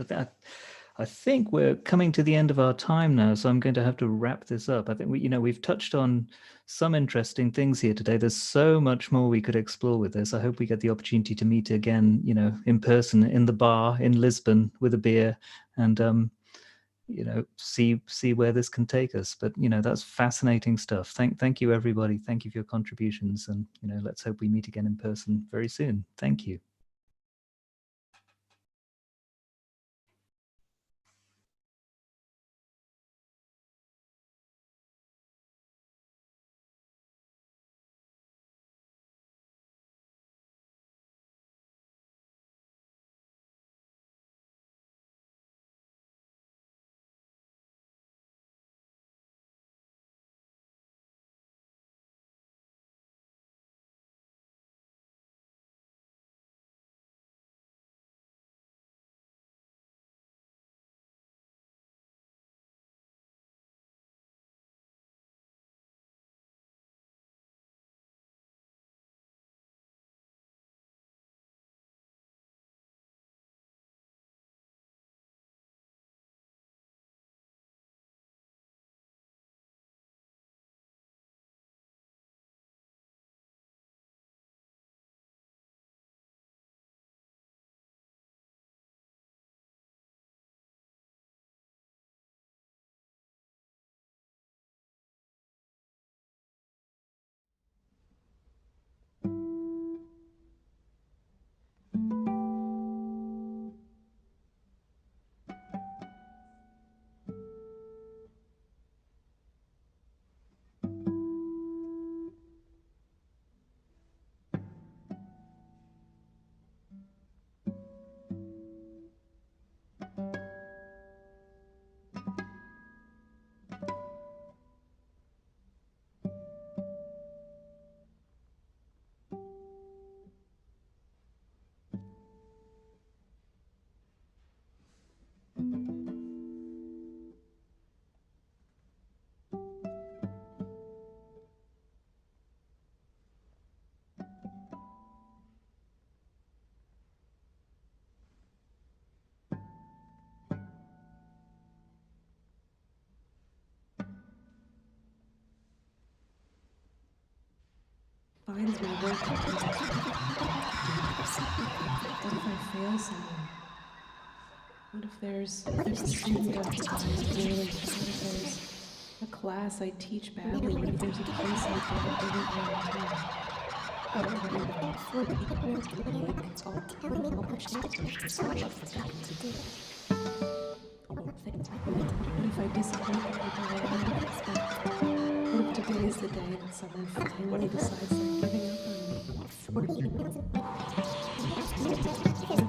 I think we're coming to the end of our time now, so I'm going to have to wrap this up. I think we've touched on some interesting things here today. There's so much more we could explore with this. I hope we get the opportunity to meet again, in person in the bar in Lisbon with a beer, and see where this can take us. But that's fascinating stuff. Thank you, everybody. Thank you for your contributions, and let's hope we meet again in person very soon. Thank you. Finds my work. What if I fail somewhere? What if there's a student I can find poorly? What if there's a class I teach badly? What if there's a place I what if I disappoint the people I don't expect? What if today is the day that someone finally decides they're giving up on me? What if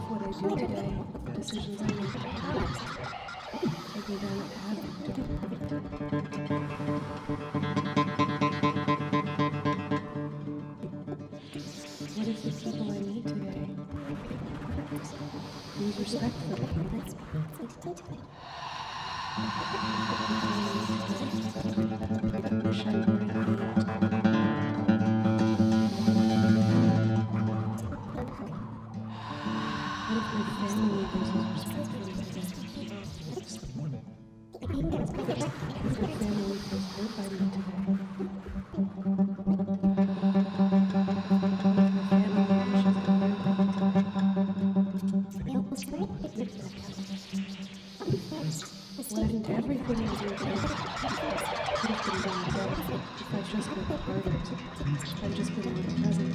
what I do today, the decisions I make today, take me down a path I don't What if the people I meet today lose respect for me? Wish I were What if my family loses respect for me today? What if my family feels hurt by me today? What if everything I do today could have been done better if I'd just been present, if I'd just been present?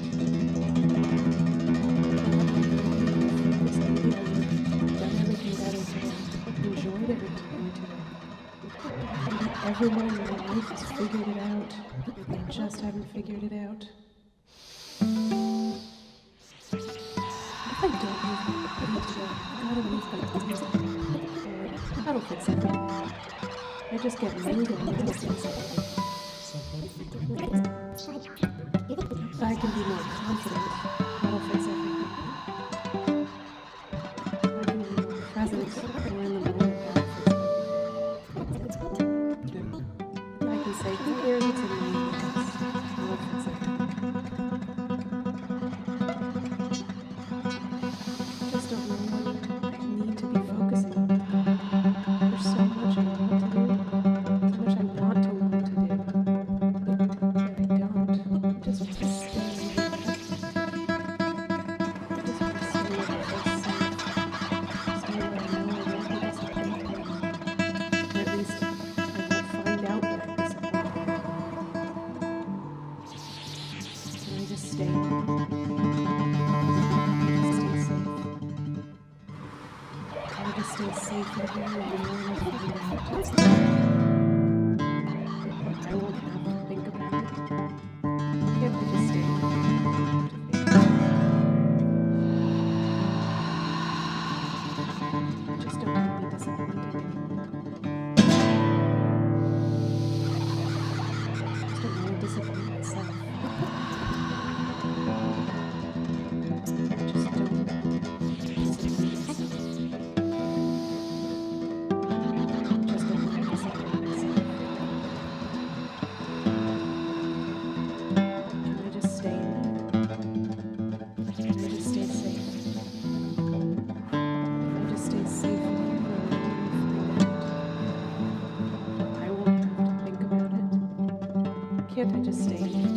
Done everything better today, enjoyed everything today. Everyone in my life has figured it out, they just haven't figured it out. What if I don't move my body today? I gotta move my body today. I don't fix everything. I just get moody. If I can be more confident, that'll fix everything. If I can be more present or in the moment, that'll fix everything. If I can say, who cares what's in my hands, that'll fix everything. I just don't know what I need to be focusing on. There's so much I want to do, so much I want to do, but I don't. I just want to stay in the present. I just want to stay where I feel safe, stay where I know I won't be disappointed, or at least I won't find out that I'm disappointed. Can I just stay there? Can I just stay safe in here and knowing I'll find out? I won't have to think about it. Can't I just stay there? I just don't want to be disappointed anymore. I just don't want to disappoint myself. I just don't want to disappoint myself. I just don't want to disappoint myself. Can I just stay in there? Can I just stay safe? If I just stay safe in here where no one will find out, I won't have to think about it. Can't I just stay in here?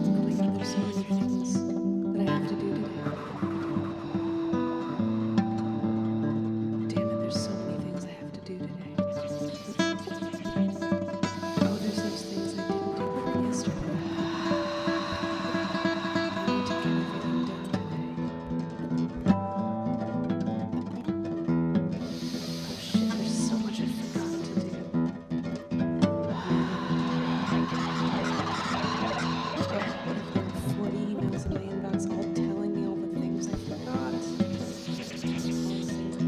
Oh my God, there's so many things that I have to do today. Damn it, there's so many things I have to do today. Oh, there's those things I didn't do from yesterday. I need to get everything done today. Oh shit, there's so much I forgot to do. What if there are 40 emails in my inbox all telling me all the things I forgot? All the things I need to do.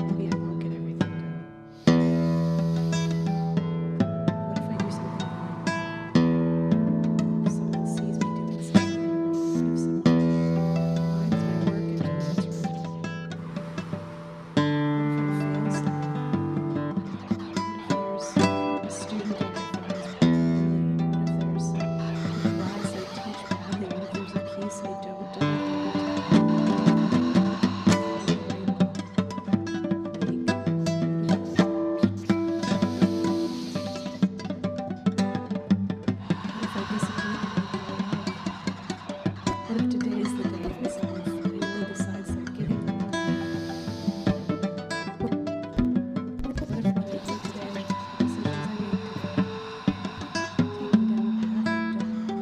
Maybe I won't get everything done. What if I do something wrong? If someone sees me doing something wrong, if someone finds my work and knows it's wrong, what if I fail something? What if there's a student in my class poorly? What if there's a class I teach badly? What if there's a piece I don't deliver on time? What if I disappoint the people I love? What if today is the day that someone finally decides they're giving up on me? What if what I do today, the decisions I make today, take me down a path I don't want?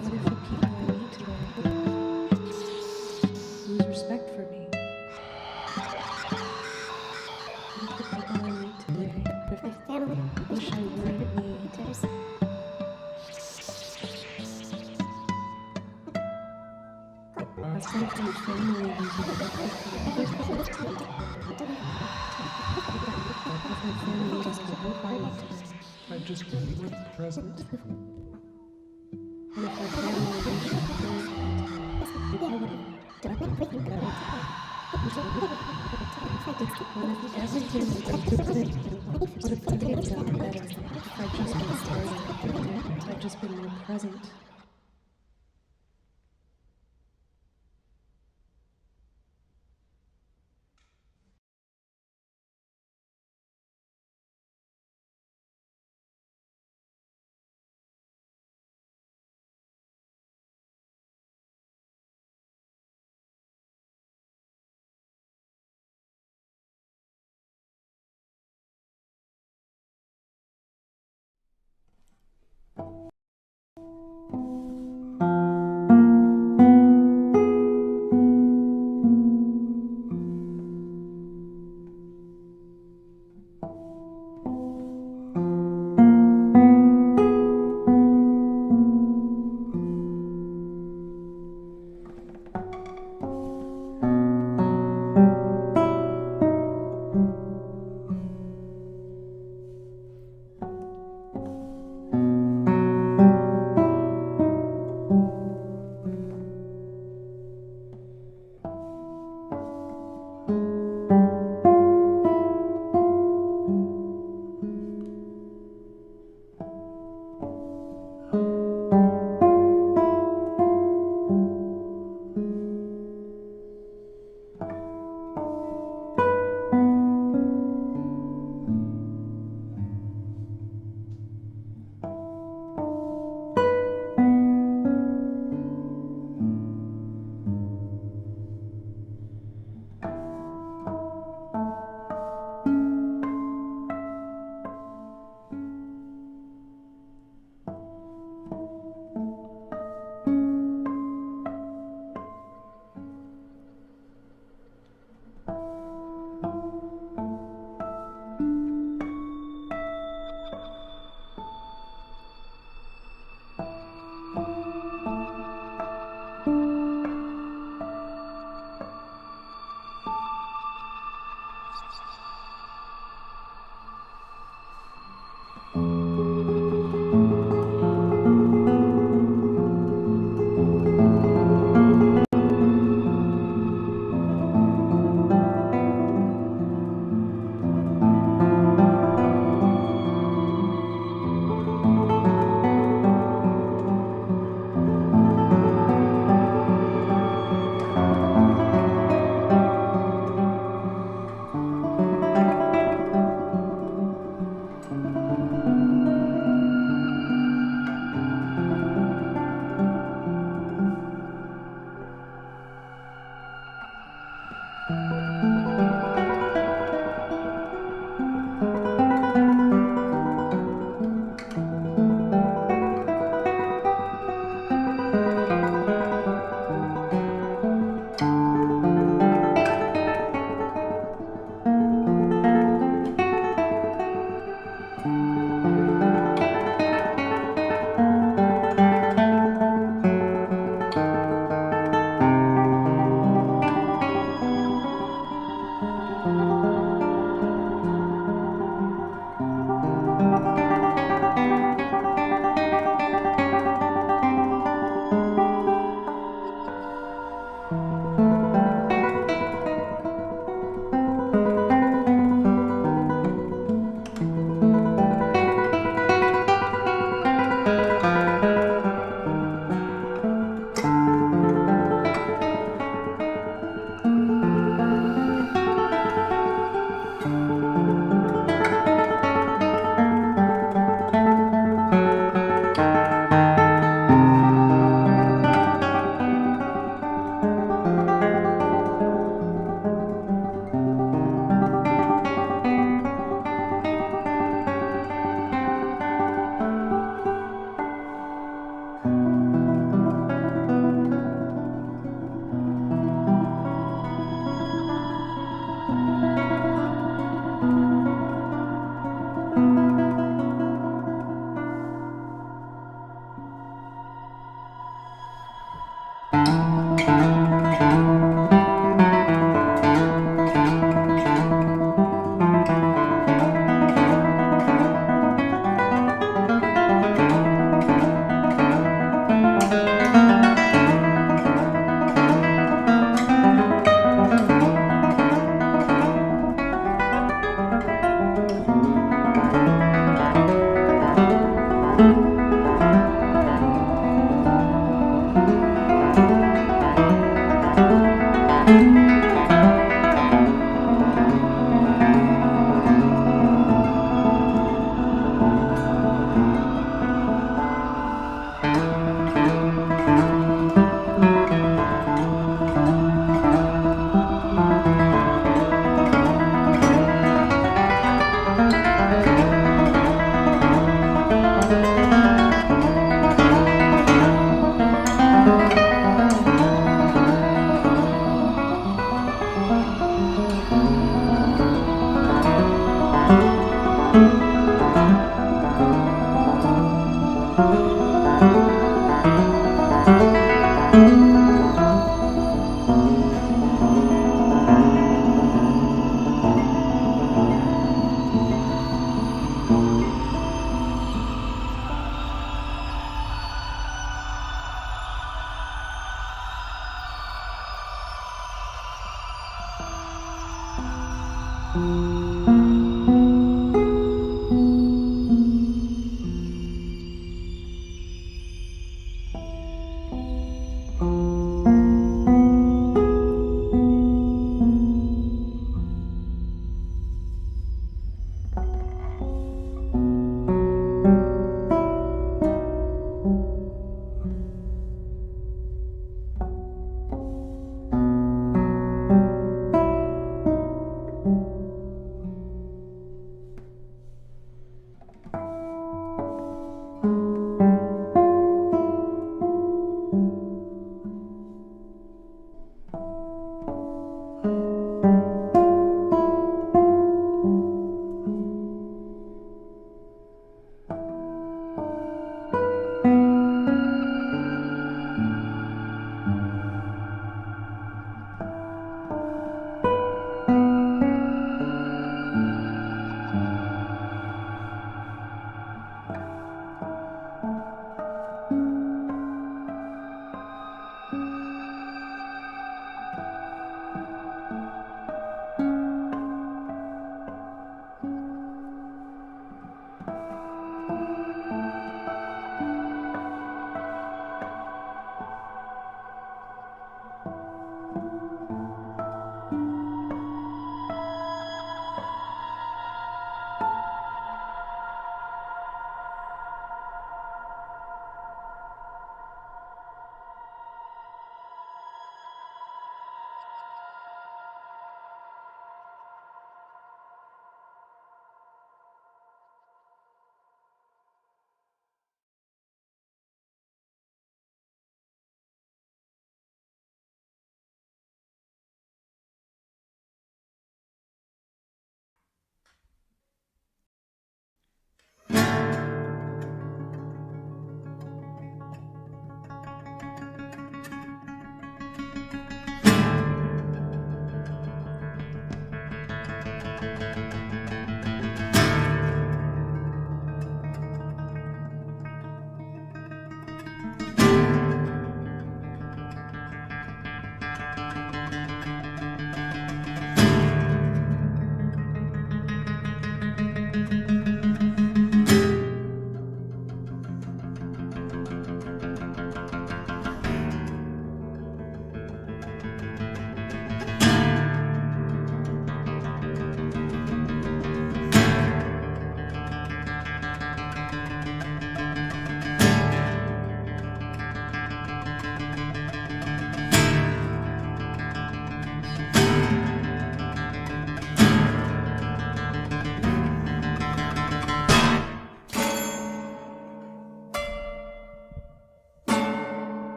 What if the people I meet today lose respect for me? What if the people I meet today wish I weren't me? Aside from family losing respect for me, if my family doesn't vote for me today, I just want to be present. and if my family wishes I weren't me today, what if everything had gotten better if I'd just been present, if I'd just been more present?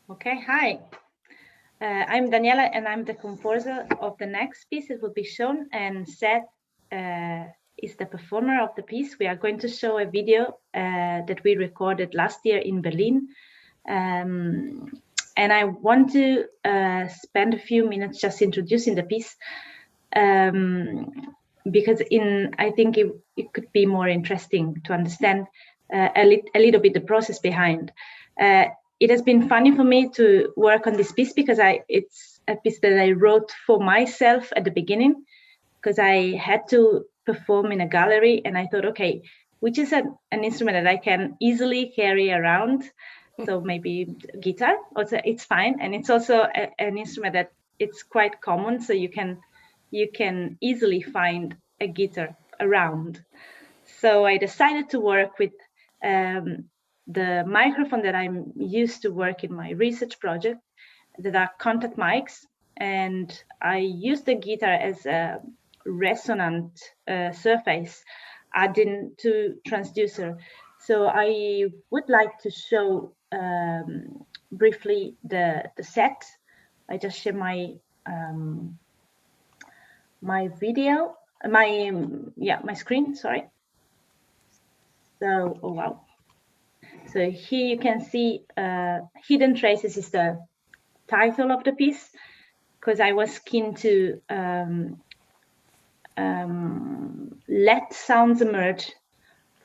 Okay, hi. I'm Daniela and I'm the composer of the next piece. It will be shown and set is the performer of the piece. We are going to show a video that we recorded last year in Berlin. And I want to spend a few minutes just introducing the piece, because I think it could be more interesting to understand a little bit the process behind. It has been funny for me to work on this piece because it's a piece that I wrote for myself at the beginning, because I had to perform in a gallery, and I thought, okay, which is an instrument that I can easily carry around. So maybe guitar, also it's fine, and it's also an instrument that it's quite common, so you can easily find a guitar around. So I decided to work with the microphone that I'm used to work in my research project, that are contact mics, and I use the guitar as a resonant surface, adding to transducer. So I would like to show briefly the set. I just share my my video, my screen. Sorry. So, oh wow. So here you can see Hidden Traces is the title of the piece, because I was keen to let sounds emerge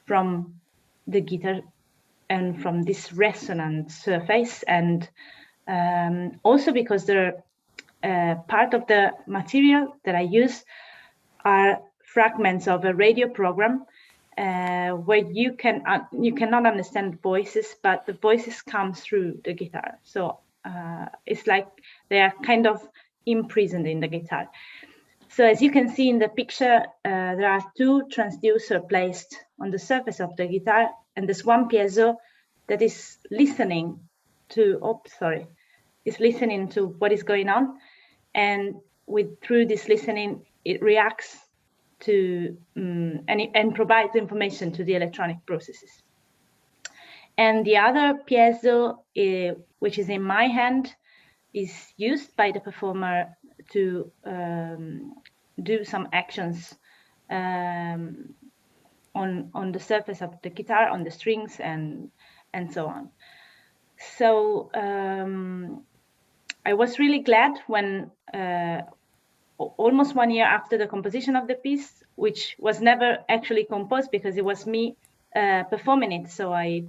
from the guitar and from this resonant surface, and also because they're part of the material that I use are fragments of a radio program where you cannot understand voices, but the voices come through the guitar. So it's like they are kind of imprisoned in the guitar. So as you can see in the picture, there are two transducers placed on the surface of the guitar, and there's one piezo that is listening to, is listening to what is going on, and through this listening, it reacts to and provides information to the electronic processes. And the other piezo, which is in my hand, is used by the performer to do some actions on the surface of the guitar, on the strings, and so on. So I was really glad when almost 1 year after the composition of the piece, which was never actually composed because it was me performing it. So I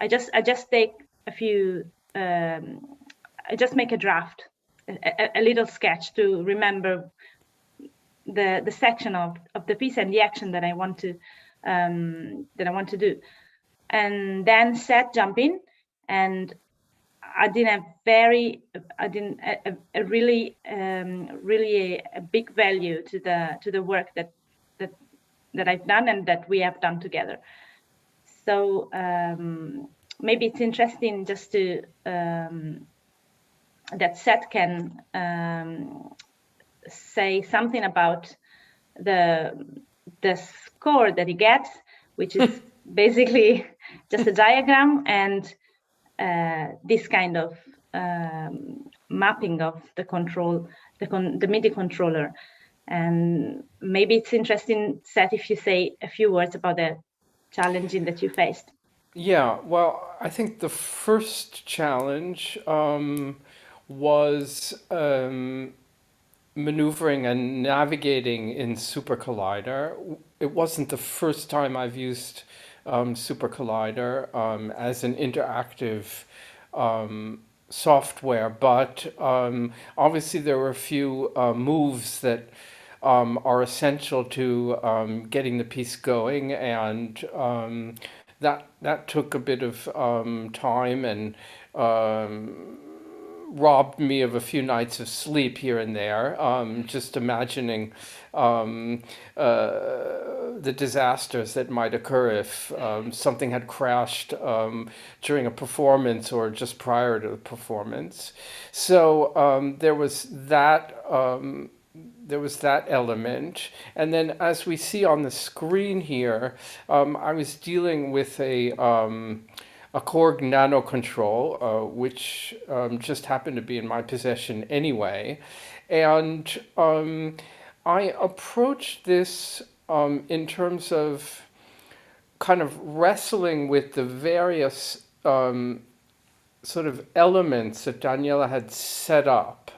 just take a few, I just make a draft, a little sketch to remember the section of the piece and the action that I want to do, and then jump in, and I did a really a big value to the work that I've done and that we have done together. So maybe it's interesting just to that Seth can say something about the score that he gets, which is basically just a diagram and this kind of mapping of the control, the MIDI controller. And maybe it's interesting, Seth, if you say a few words about the challenging that you faced. Yeah, well, I think the first challenge was maneuvering and navigating in Super Collider. It wasn't the first time I've used Super Collider as an interactive software, but obviously there were a few moves that are essential to getting the piece going, and that took a bit of time and robbed me of a few nights of sleep here and there, just imagining the disasters that might occur if something had crashed during a performance or just prior to the performance. So there was that element. And then as we see on the screen here, I was dealing with a Korg Nano Control, which just happened to be in my possession anyway. And I approached this in terms of kind of wrestling with the various sort of elements that Daniela had set up,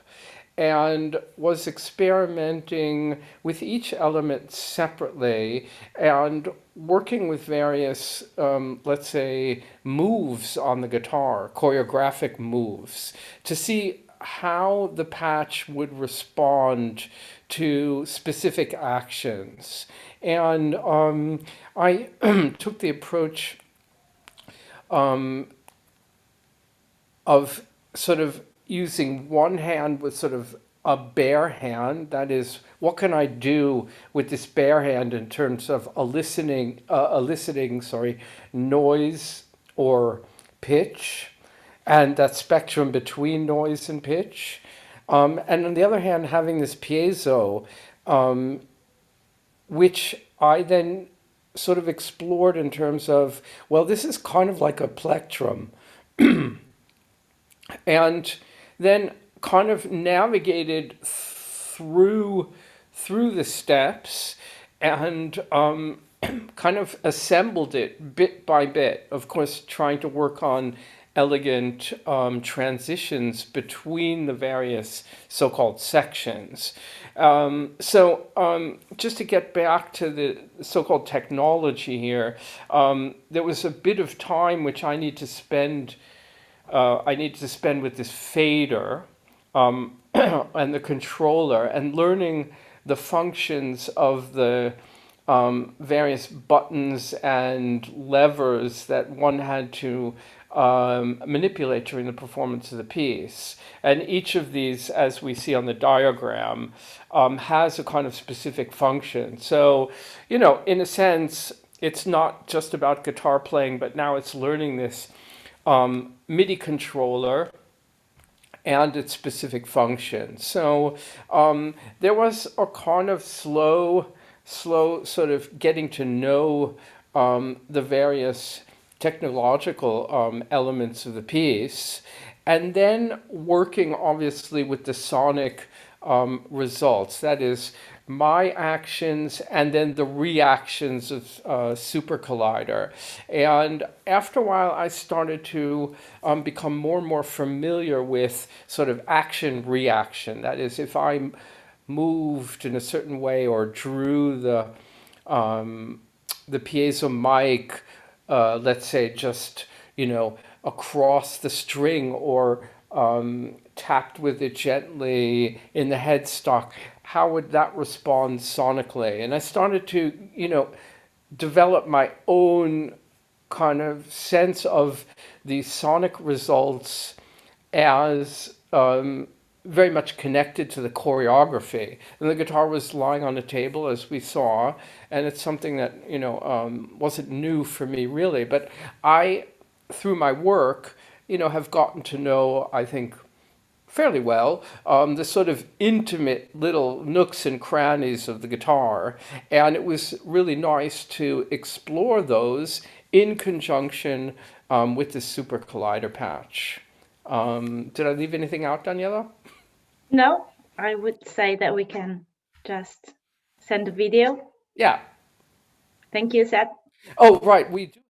and was experimenting with each element separately and working with various, let's say, moves on the guitar, choreographic moves, to see how the patch would respond to specific actions. And I took the approach of sort of using one hand with sort of a bare hand. That is, what can I do with this bare hand in terms of eliciting noise or pitch, and that spectrum between noise and pitch. And on the other hand, having this piezo, which I then sort of explored in terms of, well, this is kind of like a plectrum. And then kind of navigated through the steps and kind of assembled it bit by bit. Of course, trying to work on elegant transitions between the various so-called sections. So just to get back to the so-called technology here, there was a bit of time which I need to spend with this fader and the controller, and learning the functions of the various buttons and levers that one had to manipulate during the performance of the piece. And each of these, as we see on the diagram, has a kind of specific function. So, you know, in a sense, it's not just about guitar playing, but now it's learning this MIDI controller and its specific function. So there was a kind of slow sort of getting to know the various technological elements of the piece, and then working obviously with the sonic results. That is, my actions and then the reactions of Super Collider. And after a while, I started to become more and more familiar with sort of action-reaction. That is, if I moved in a certain way or drew the piezo mic, let's say just, you know, across the string, or tapped with it gently in the headstock, how would that respond sonically? And I started to, you know, develop my own kind of sense of the sonic results as very much connected to the choreography. And the guitar was lying on the table, as we saw, and it's something that, you know, wasn't new for me really, but I, through my work, you know, have gotten to know, I think, fairly well, the sort of intimate little nooks and crannies of the guitar. And it was really nice to explore those in conjunction with the Super Collider patch. Did I leave anything out, Daniela? No, I would say that we can just send a video. Yeah. Thank you, Seth. Oh, right. We do.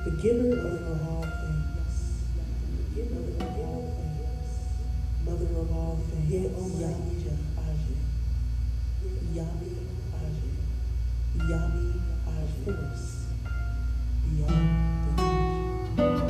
The giver of all things, mother of all things, Yami Aje, Yami Aje, Yami Aje, force beyond the image.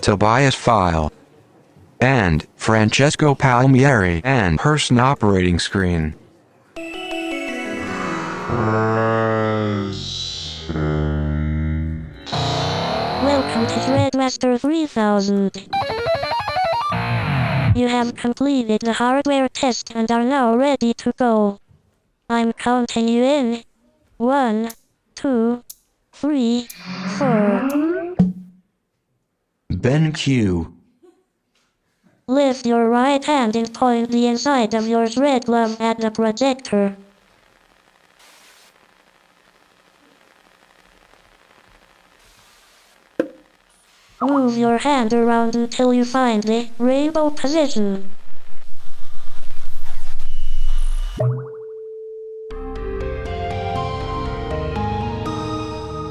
Tobias File, and Francesco Palmieri and person operating screen. Welcome to Threadmaster 3000. You have completed the hardware test and are now ready to go. I'm counting you in. 1, 2, 3, 4. Ben Q. Lift your right hand and point the inside of your thread glove at the projector. Move your hand around until you find the rainbow position.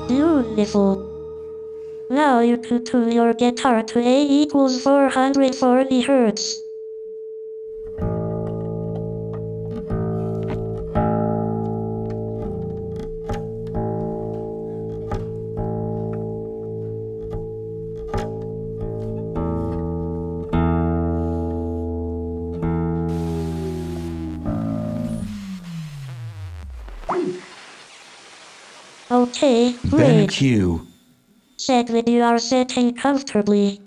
Beautiful. Now you can tune your guitar to A equals 440 Hertz. Okay, Ben great. Q. Check that you are sitting comfortably.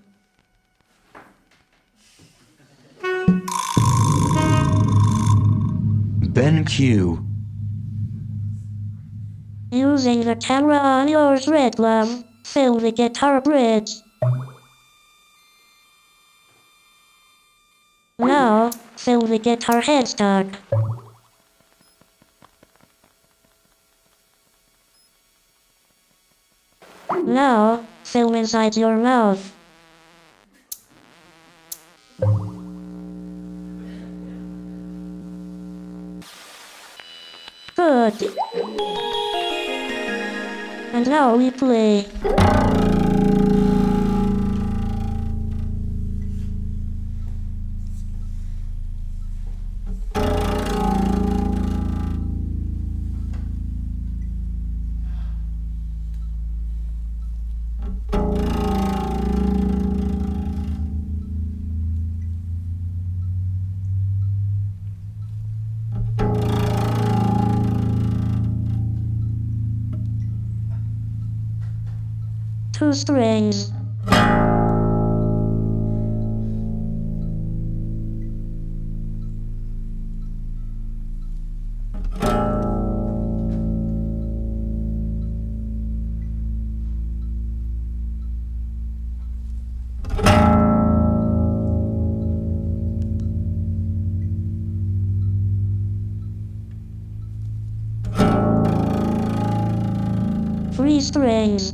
Ben Q. Using the camera on your thread glove, fill the guitar bridge. Now, fill the guitar headstock. Now, fill inside your mouth. Good. And now we play. Two strings. Three strings.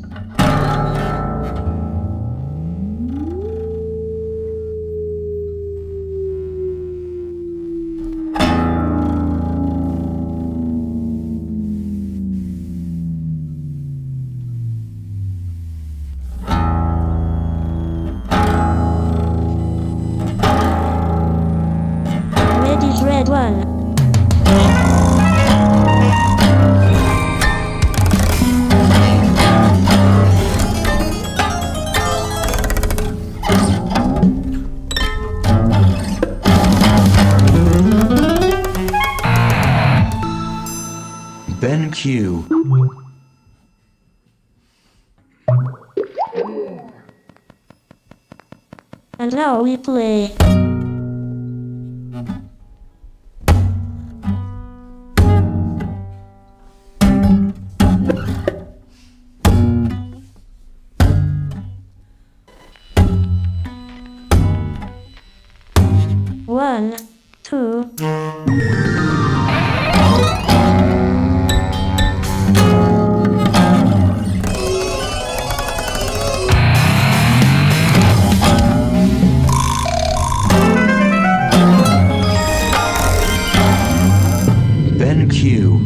Ready, thread one. Ben Q. And now we play. One, two. Ben Q.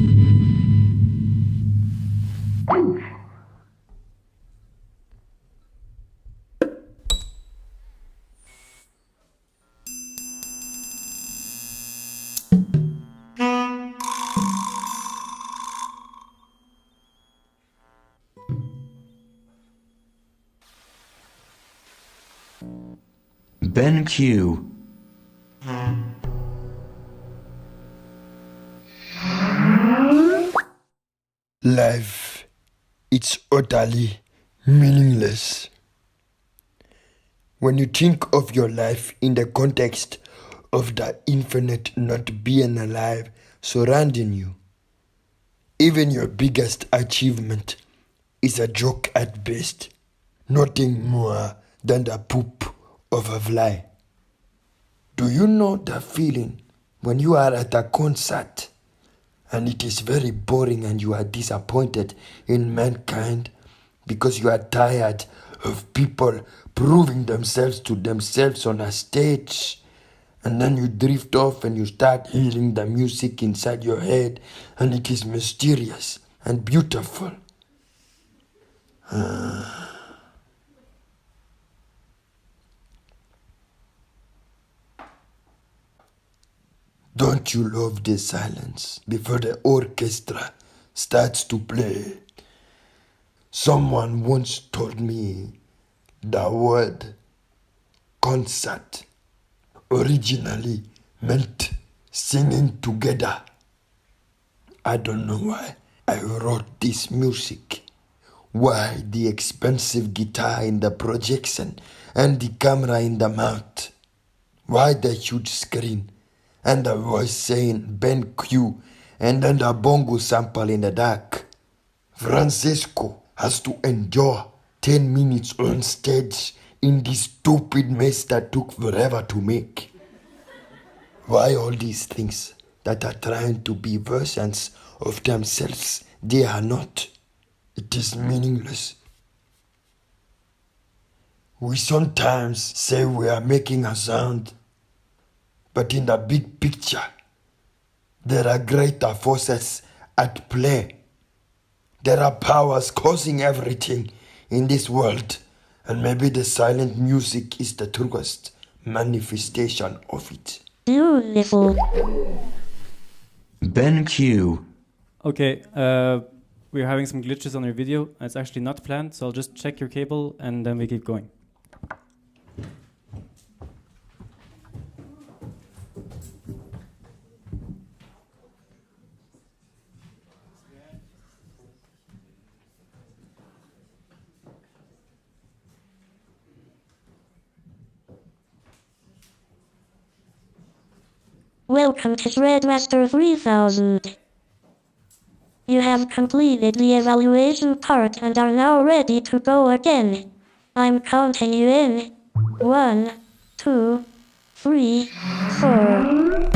Ben Q. Life, it's utterly meaningless. When you think of your life in the context of the infinite not being alive surrounding you, even your biggest achievement is a joke at best, nothing more than the poop of a fly. Do you know the feeling when you are at a concert and it is very boring and you are disappointed in mankind because you are tired of people proving themselves to themselves on a stage, and then you drift off and you start hearing the music inside your head and it is mysterious and beautiful. Don't you love the silence before the orchestra starts to play? Someone once told me the word concert originally meant singing together. I don't know why I wrote this music. Why the expensive guitar in the projection and the camera in the mouth? Why the huge screen and the voice saying Ben Q and then the bongo sample in the dark? Francesco has to endure 10 minutes on stage in this stupid mess that took forever to make. Why all these things that are trying to be versions of themselves, they are not. It is meaningless. We sometimes say we are making a sound, but in the big picture, there are greater forces at play. There are powers causing everything in this world, and maybe the silent music is the truest manifestation of it. Beautiful. Ben Q. Okay, we're having some glitches on your video. It's actually not planned, so I'll just check your cable and then we keep going. Welcome to Threadmaster 3000. You have completed the evaluation part and are now ready to go again. I'm counting you in. 1, 2, 3, 4.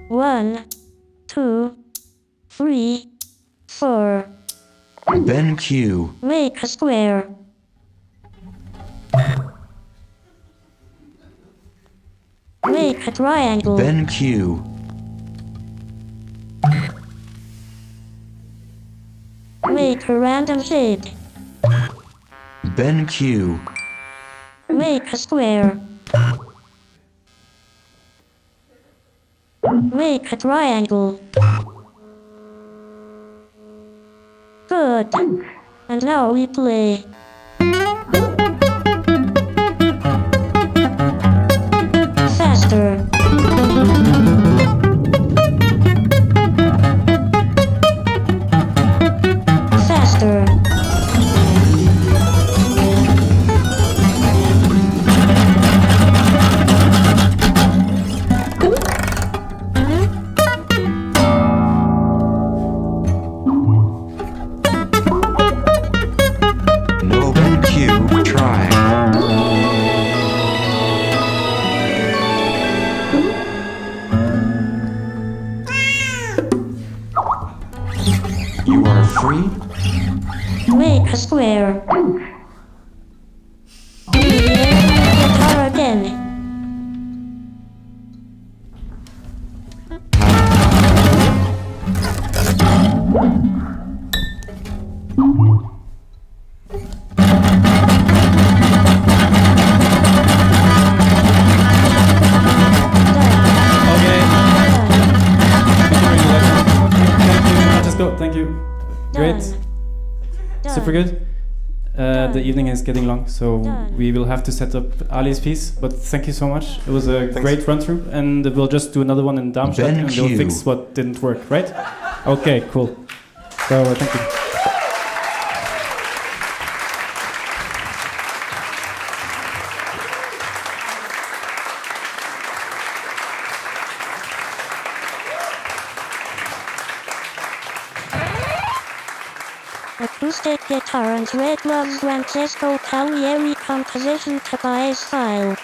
One, 2, 3, 4. Ben Q. Make a square. Make a triangle. Ben Q. Make a random shape. Ben Q. Make a square. Make a triangle. Good. And now we play. Faster. Faster. forget. The evening is getting long, so we will have to set up Ali's piece. But thank you so much. It was a great run through, and we'll just do another one in Darmstadt, and we'll fix what didn't work. Right? Okay, cool. So thank you. Acoustic guitar and Red Loves Francesco Calmieri composition to bias file.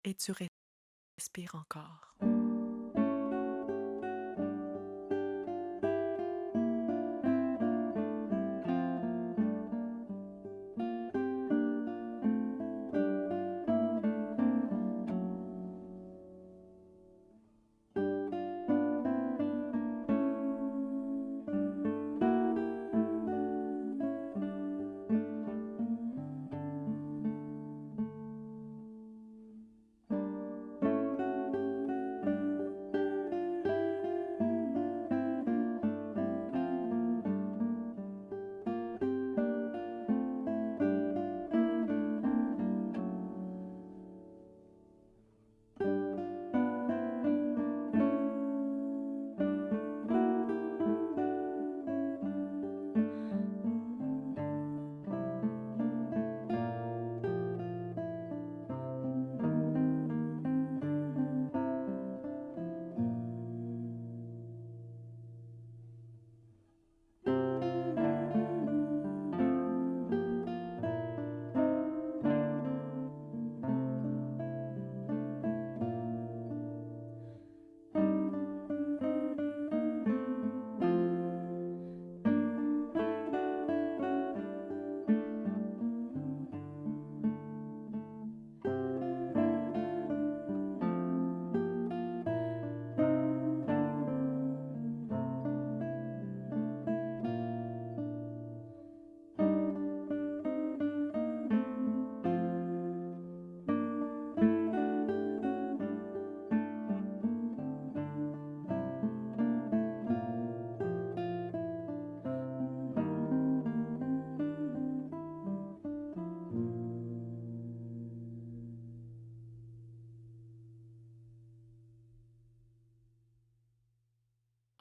et tu respires encore.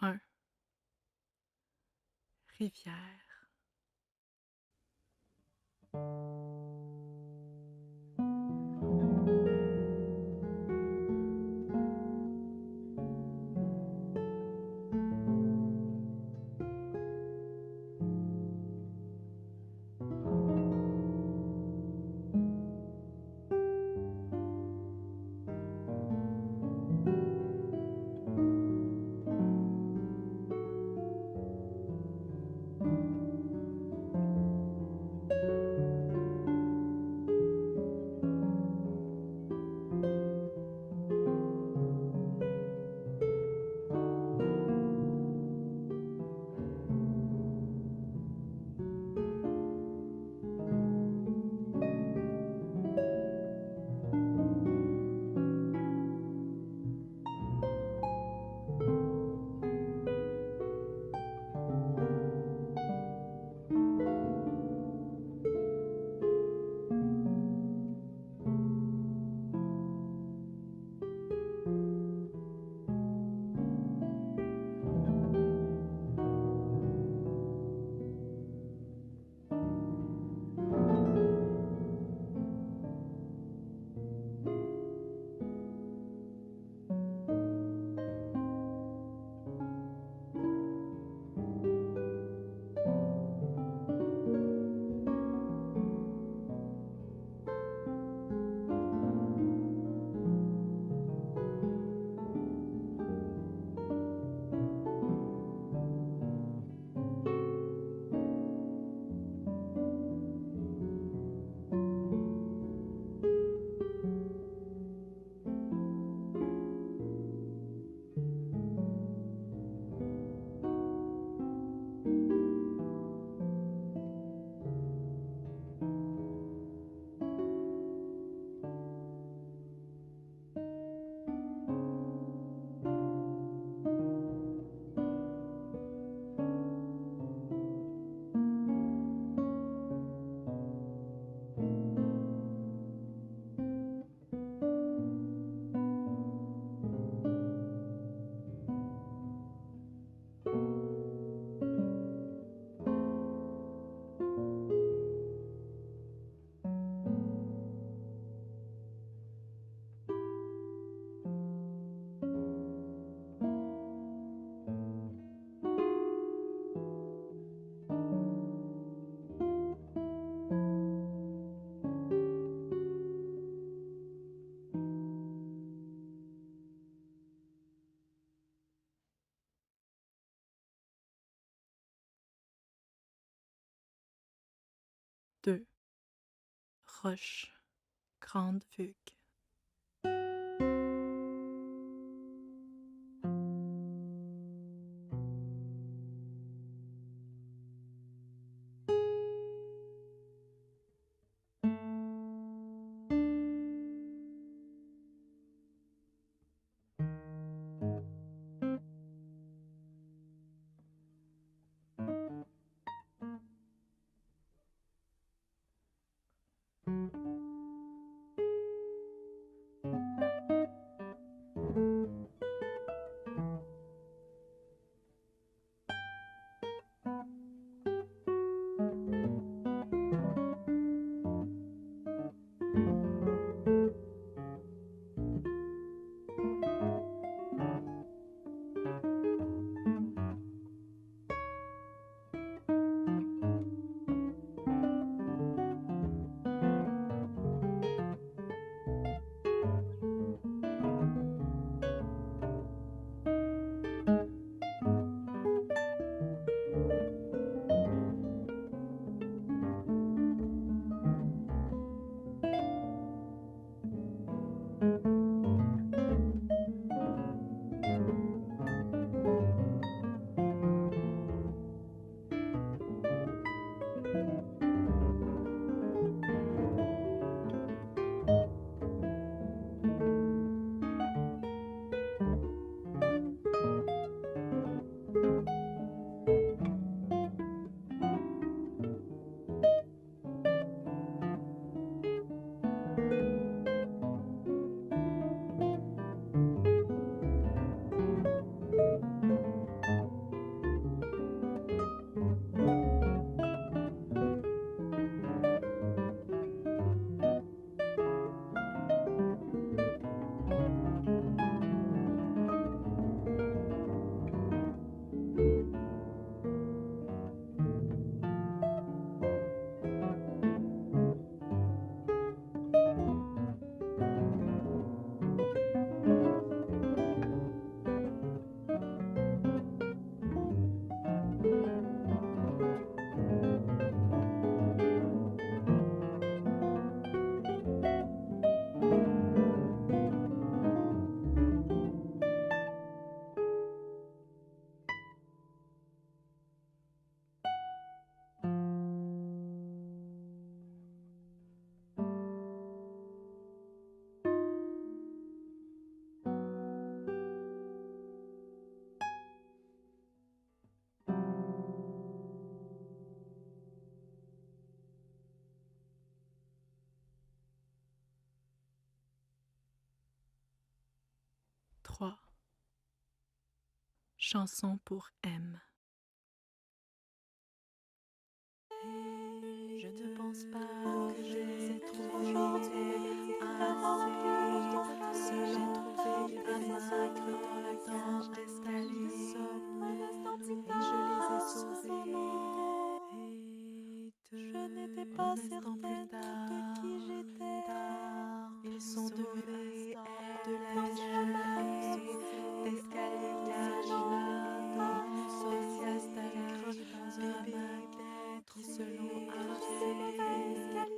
Un. Rivière. 2. Roche, grande fugue. Trois. Chanson pour M. Je ne pense pas que je les ai trouvés aujourd'hui assez. Si j'ai trouvé un maître dans la cage d'escalier et je les ai sauvés. Et je n'étais pas certaine de qui j'étais. Ils sont devenus de la vie d'escalier cagés, de sieste allées dans un bain qui selon un fait qualité.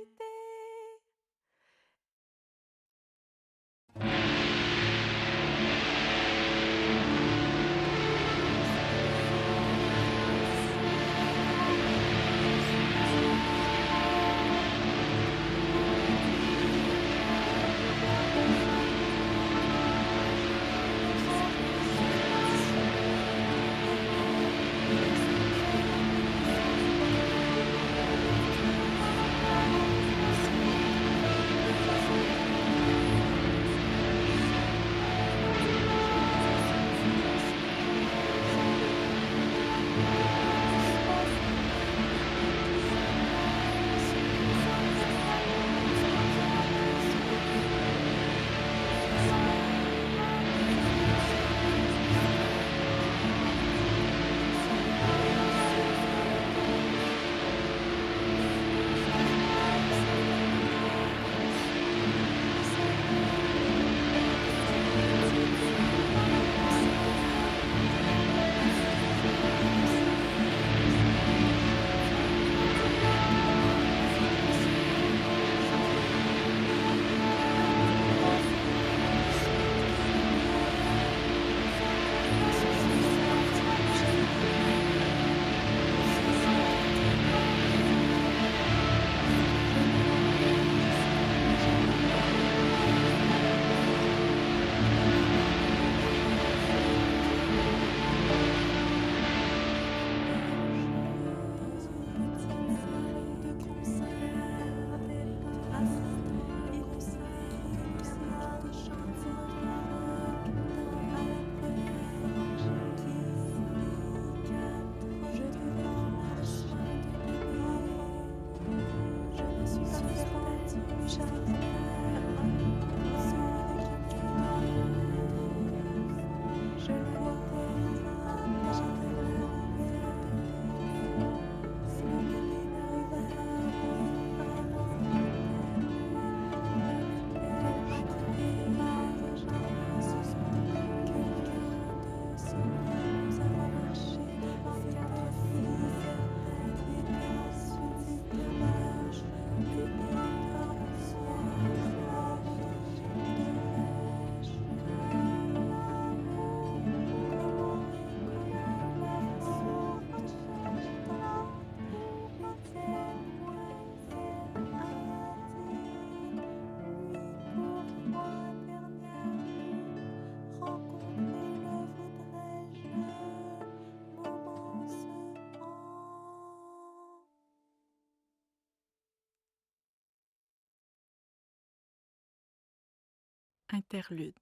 Interlude.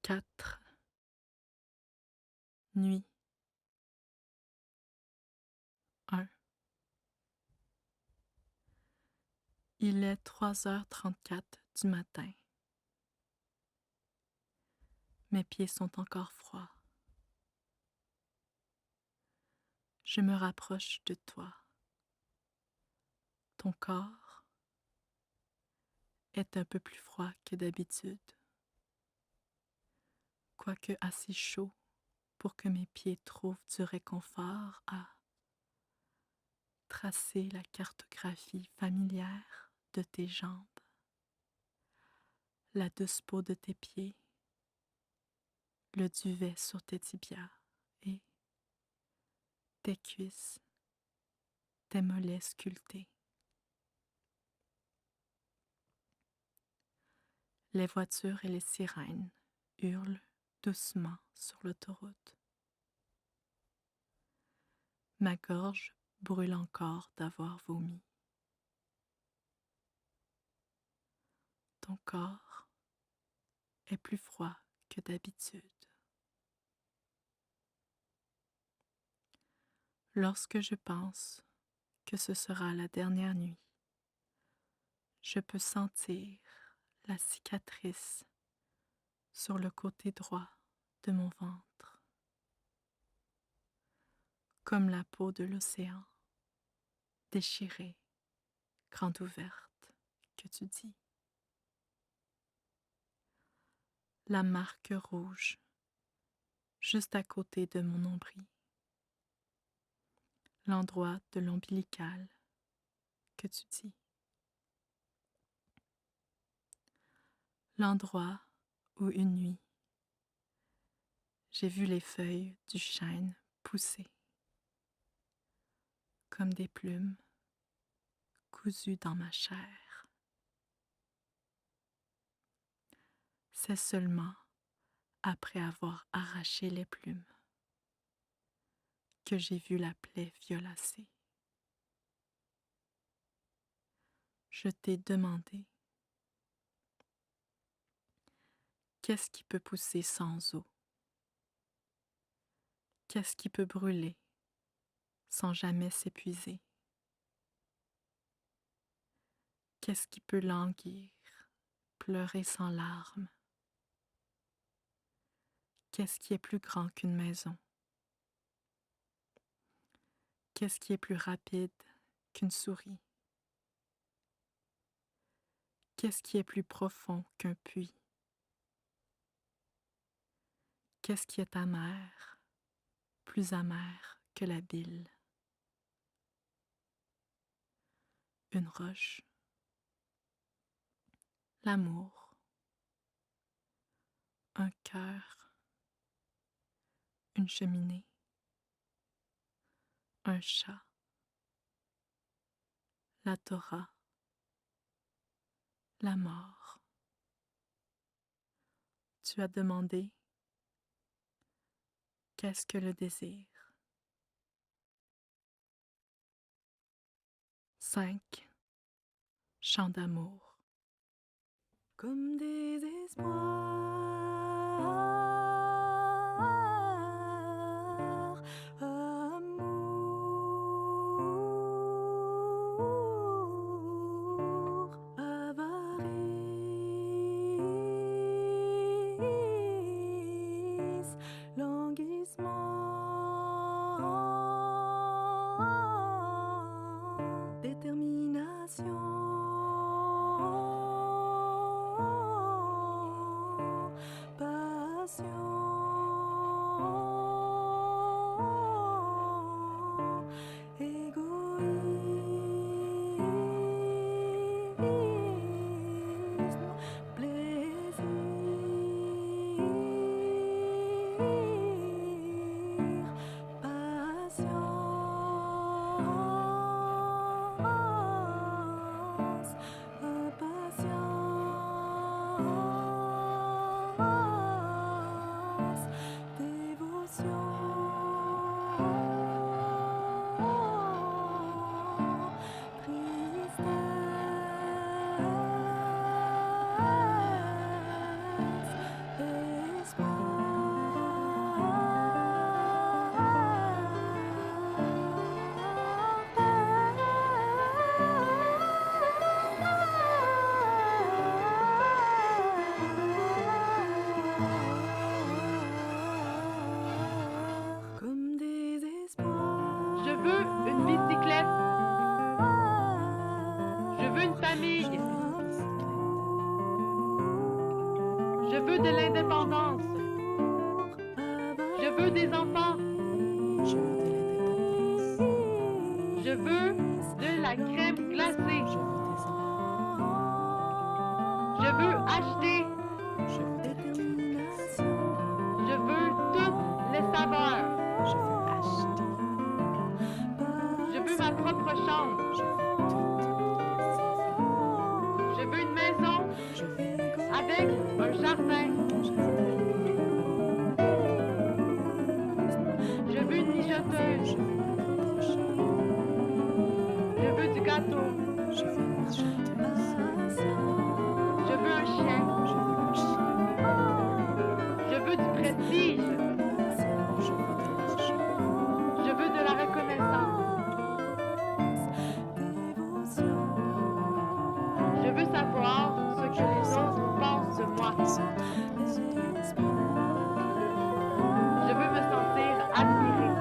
Quatre. Nuit. 1. Il est 3h34 du matin. Mes pieds sont encore froids. Je me rapproche de toi. Ton corps est un peu plus froid que d'habitude, quoique assez chaud pour que mes pieds trouvent du réconfort à tracer la cartographie familière de tes jambes, la douce peau de tes pieds, le duvet sur tes tibias et tes cuisses, tes mollets sculptés. Les voitures et les sirènes hurlent doucement sur l'autoroute. Ma gorge brûle encore d'avoir vomi. Ton corps est plus froid que d'habitude. Lorsque je pense que ce sera la dernière nuit, je peux sentir la cicatrice sur le côté droit de mon ventre, comme la peau de l'océan, déchirée, grande ouverte, que tu dis. La marque rouge, juste à côté de mon nombril, l'endroit de l'ombilical, que tu dis. L'endroit où une nuit, J'ai vu les feuilles du chêne pousser comme des plumes cousues dans ma chair. C'est seulement après avoir arraché les plumes que j'ai vu la plaie violacée. Je t'ai demandé, qu'est-ce qui peut pousser sans eau? Qu'est-ce qui peut brûler sans jamais s'épuiser? Qu'est-ce qui peut languir, pleurer sans larmes? Qu'est-ce qui est plus grand qu'une maison? Qu'est-ce qui est plus rapide qu'une souris? Qu'est-ce qui est plus profond qu'un puits? Qu'est-ce qui est amer, plus amer que la bile? Une roche, l'amour, un cœur, une cheminée, un chat, la Torah, la mort. Tu as demandé, qu'est-ce que le désir? 5. Chant d'amour. Comme des espoirs, amour, avarice, languissement, détermination. Je veux de l'indépendance. Je veux des enfants. Je veux de la crème glacée. Je veux acheter. Je veux toutes les saveurs. Je veux ma propre chambre. Je veux une maison avec un jardin. Je veux une mijoteuse. Je veux du gâteau. Je veux un chien. Je veux du prestige. Je veux de la reconnaissance. Je veux savoir ce que les autres pensent de moi. Je veux me sentir admirée.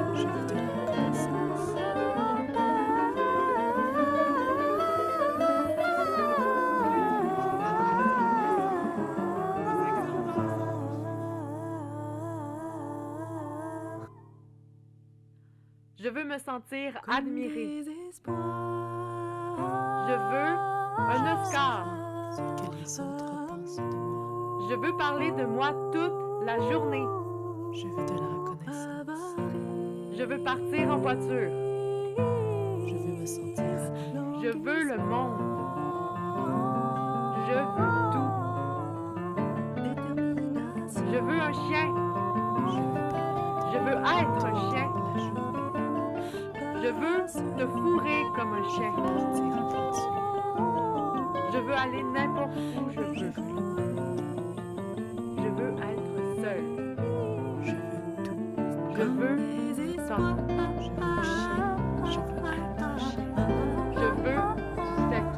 Je veux me sentir admirée. Je veux un Oscar. Je veux parler de moi toute la journée. Je veux de la reconnaissance. Je veux partir en voiture. Je veux me sentir amoureux. Je veux le monde. Je veux tout. Détermination. Je veux un chien. Je veux être un chien. Je veux te fourrer comme un chien. Je veux aller n'importe où je veux. Je veux être seul. Je veux tout. Je veux ça. Je veux un chien. Je veux être un chien. Je veux du sexe.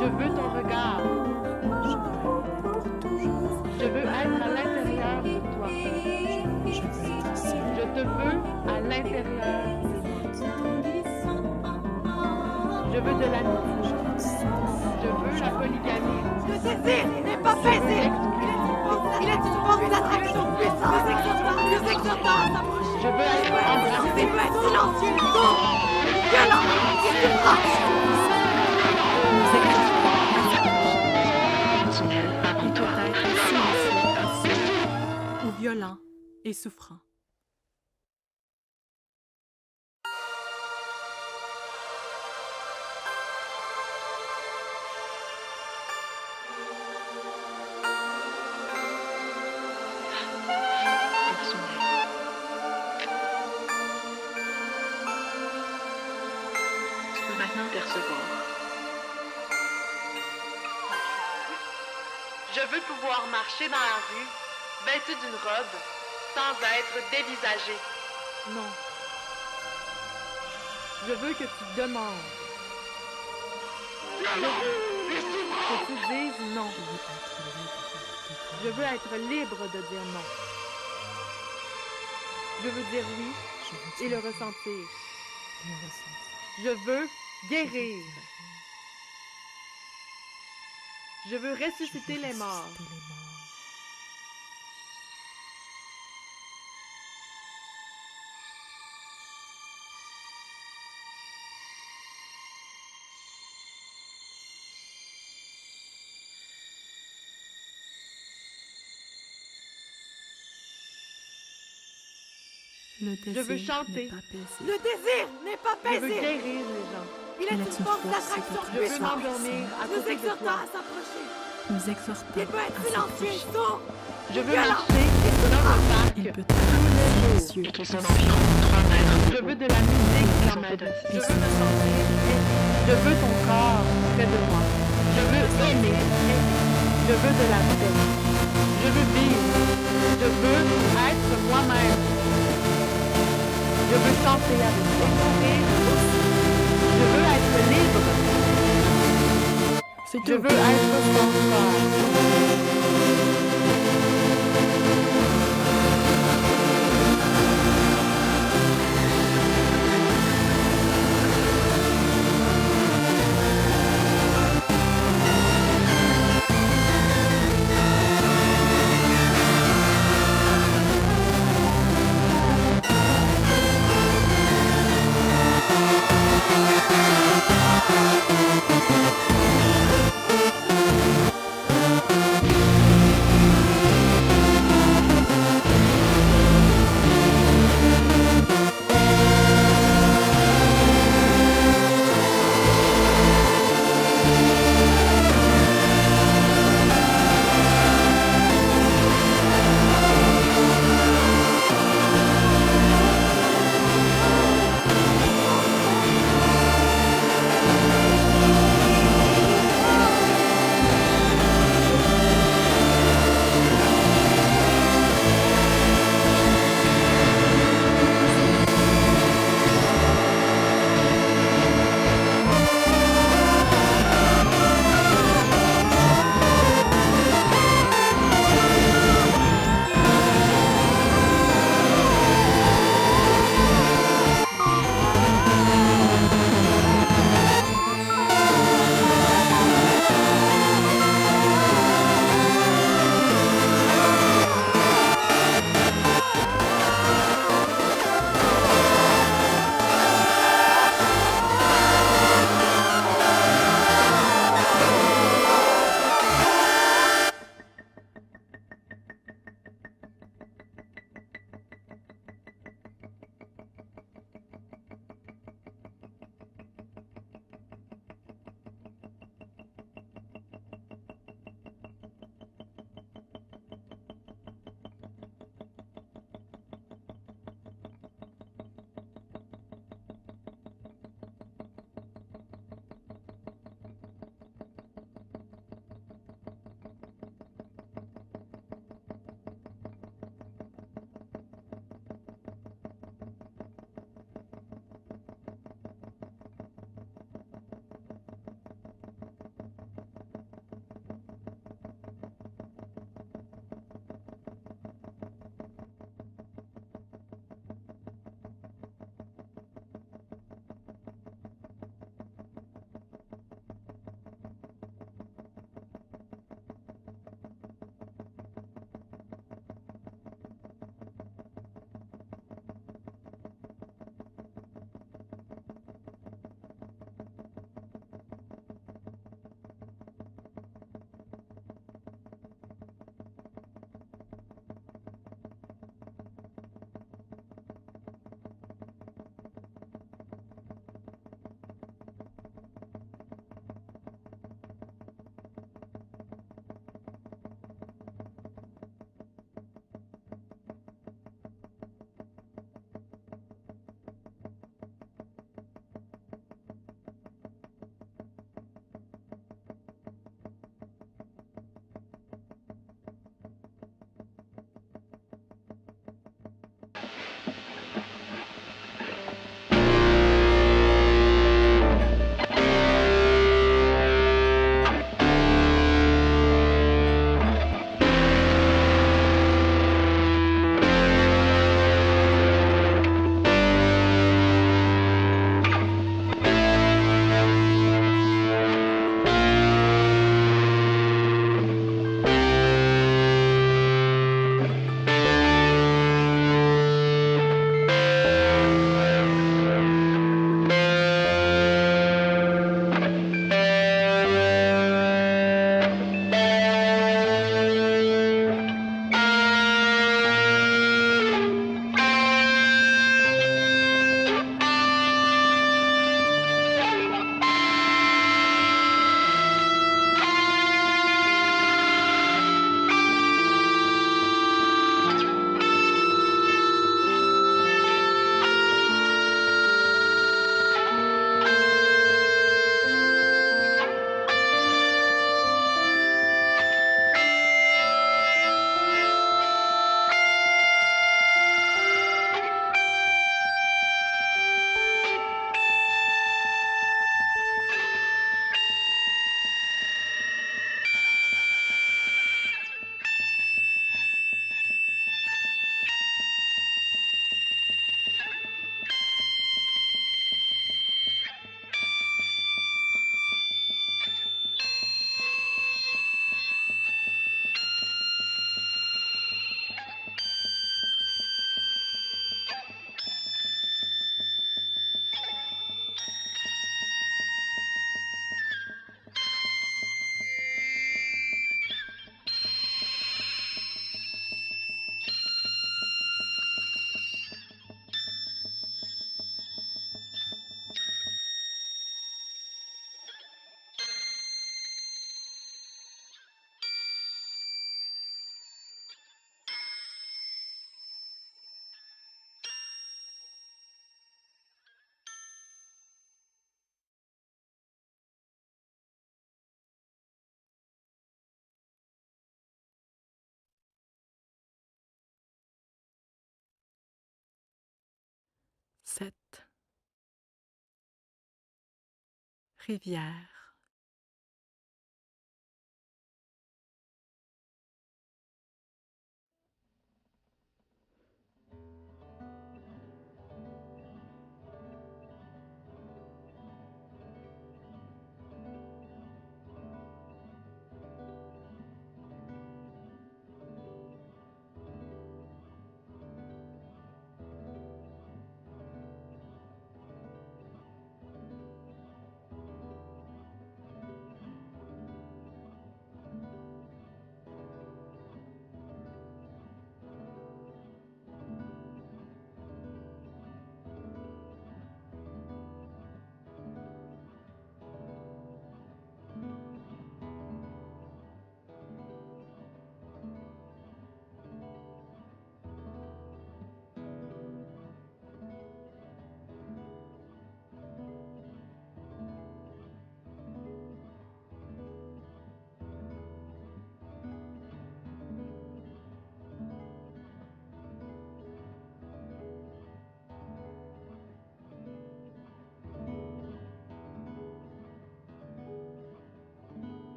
Je veux ton regard. Je veux être à l'intérieur de toi. Je veux être seul. Je te veux à l'intérieur. Je veux de l'amitié. Je veux la polygamie. Le désir n'est pas paisible. Il est une force d'attraction puissante. Nous exhortons à s'approcher. Je veux être embrassé. Il peut être silencieux, sourd, violent, il souffra. Nous exhortons à s'approcher. Il peut être silencieux, sourd, ou violent et souffrant. Tu peux maintenant percevoir. Je veux pouvoir marcher dans la rue, vêtu d'une robe, sans être dévisagé. Non. Je veux que tu demandes. Je veux que tu dises non. Je veux être libre de dire non. Je veux dire oui et le ressentir. Je veux guérir. Je veux ressusciter les morts. Le Je veux désir chanter. n'est pas paisible. Le désir n'est pas Je veux paisible. guérir les gens. Il est une force d'attraction Je veux puissante. m'endormir à Nous côté de exhortons toi. à s'approcher. Nous exhortons Il peut être à silencieux, s'approcher. sourd. Je veux Violent. marcher dans un parc Il peut tous les être jours. silencieux. Et qu'il soit d'environ 3 mètres. Je veux de la musique dans ma vie. Je veux me sentir aimé. Je veux ton corps près de moi. Je veux aimer. Je veux de la paix. Je veux vivre. Je veux être moi-même. Je veux chanter avec toi. Je veux être libre. Je veux être ton corps. rivière.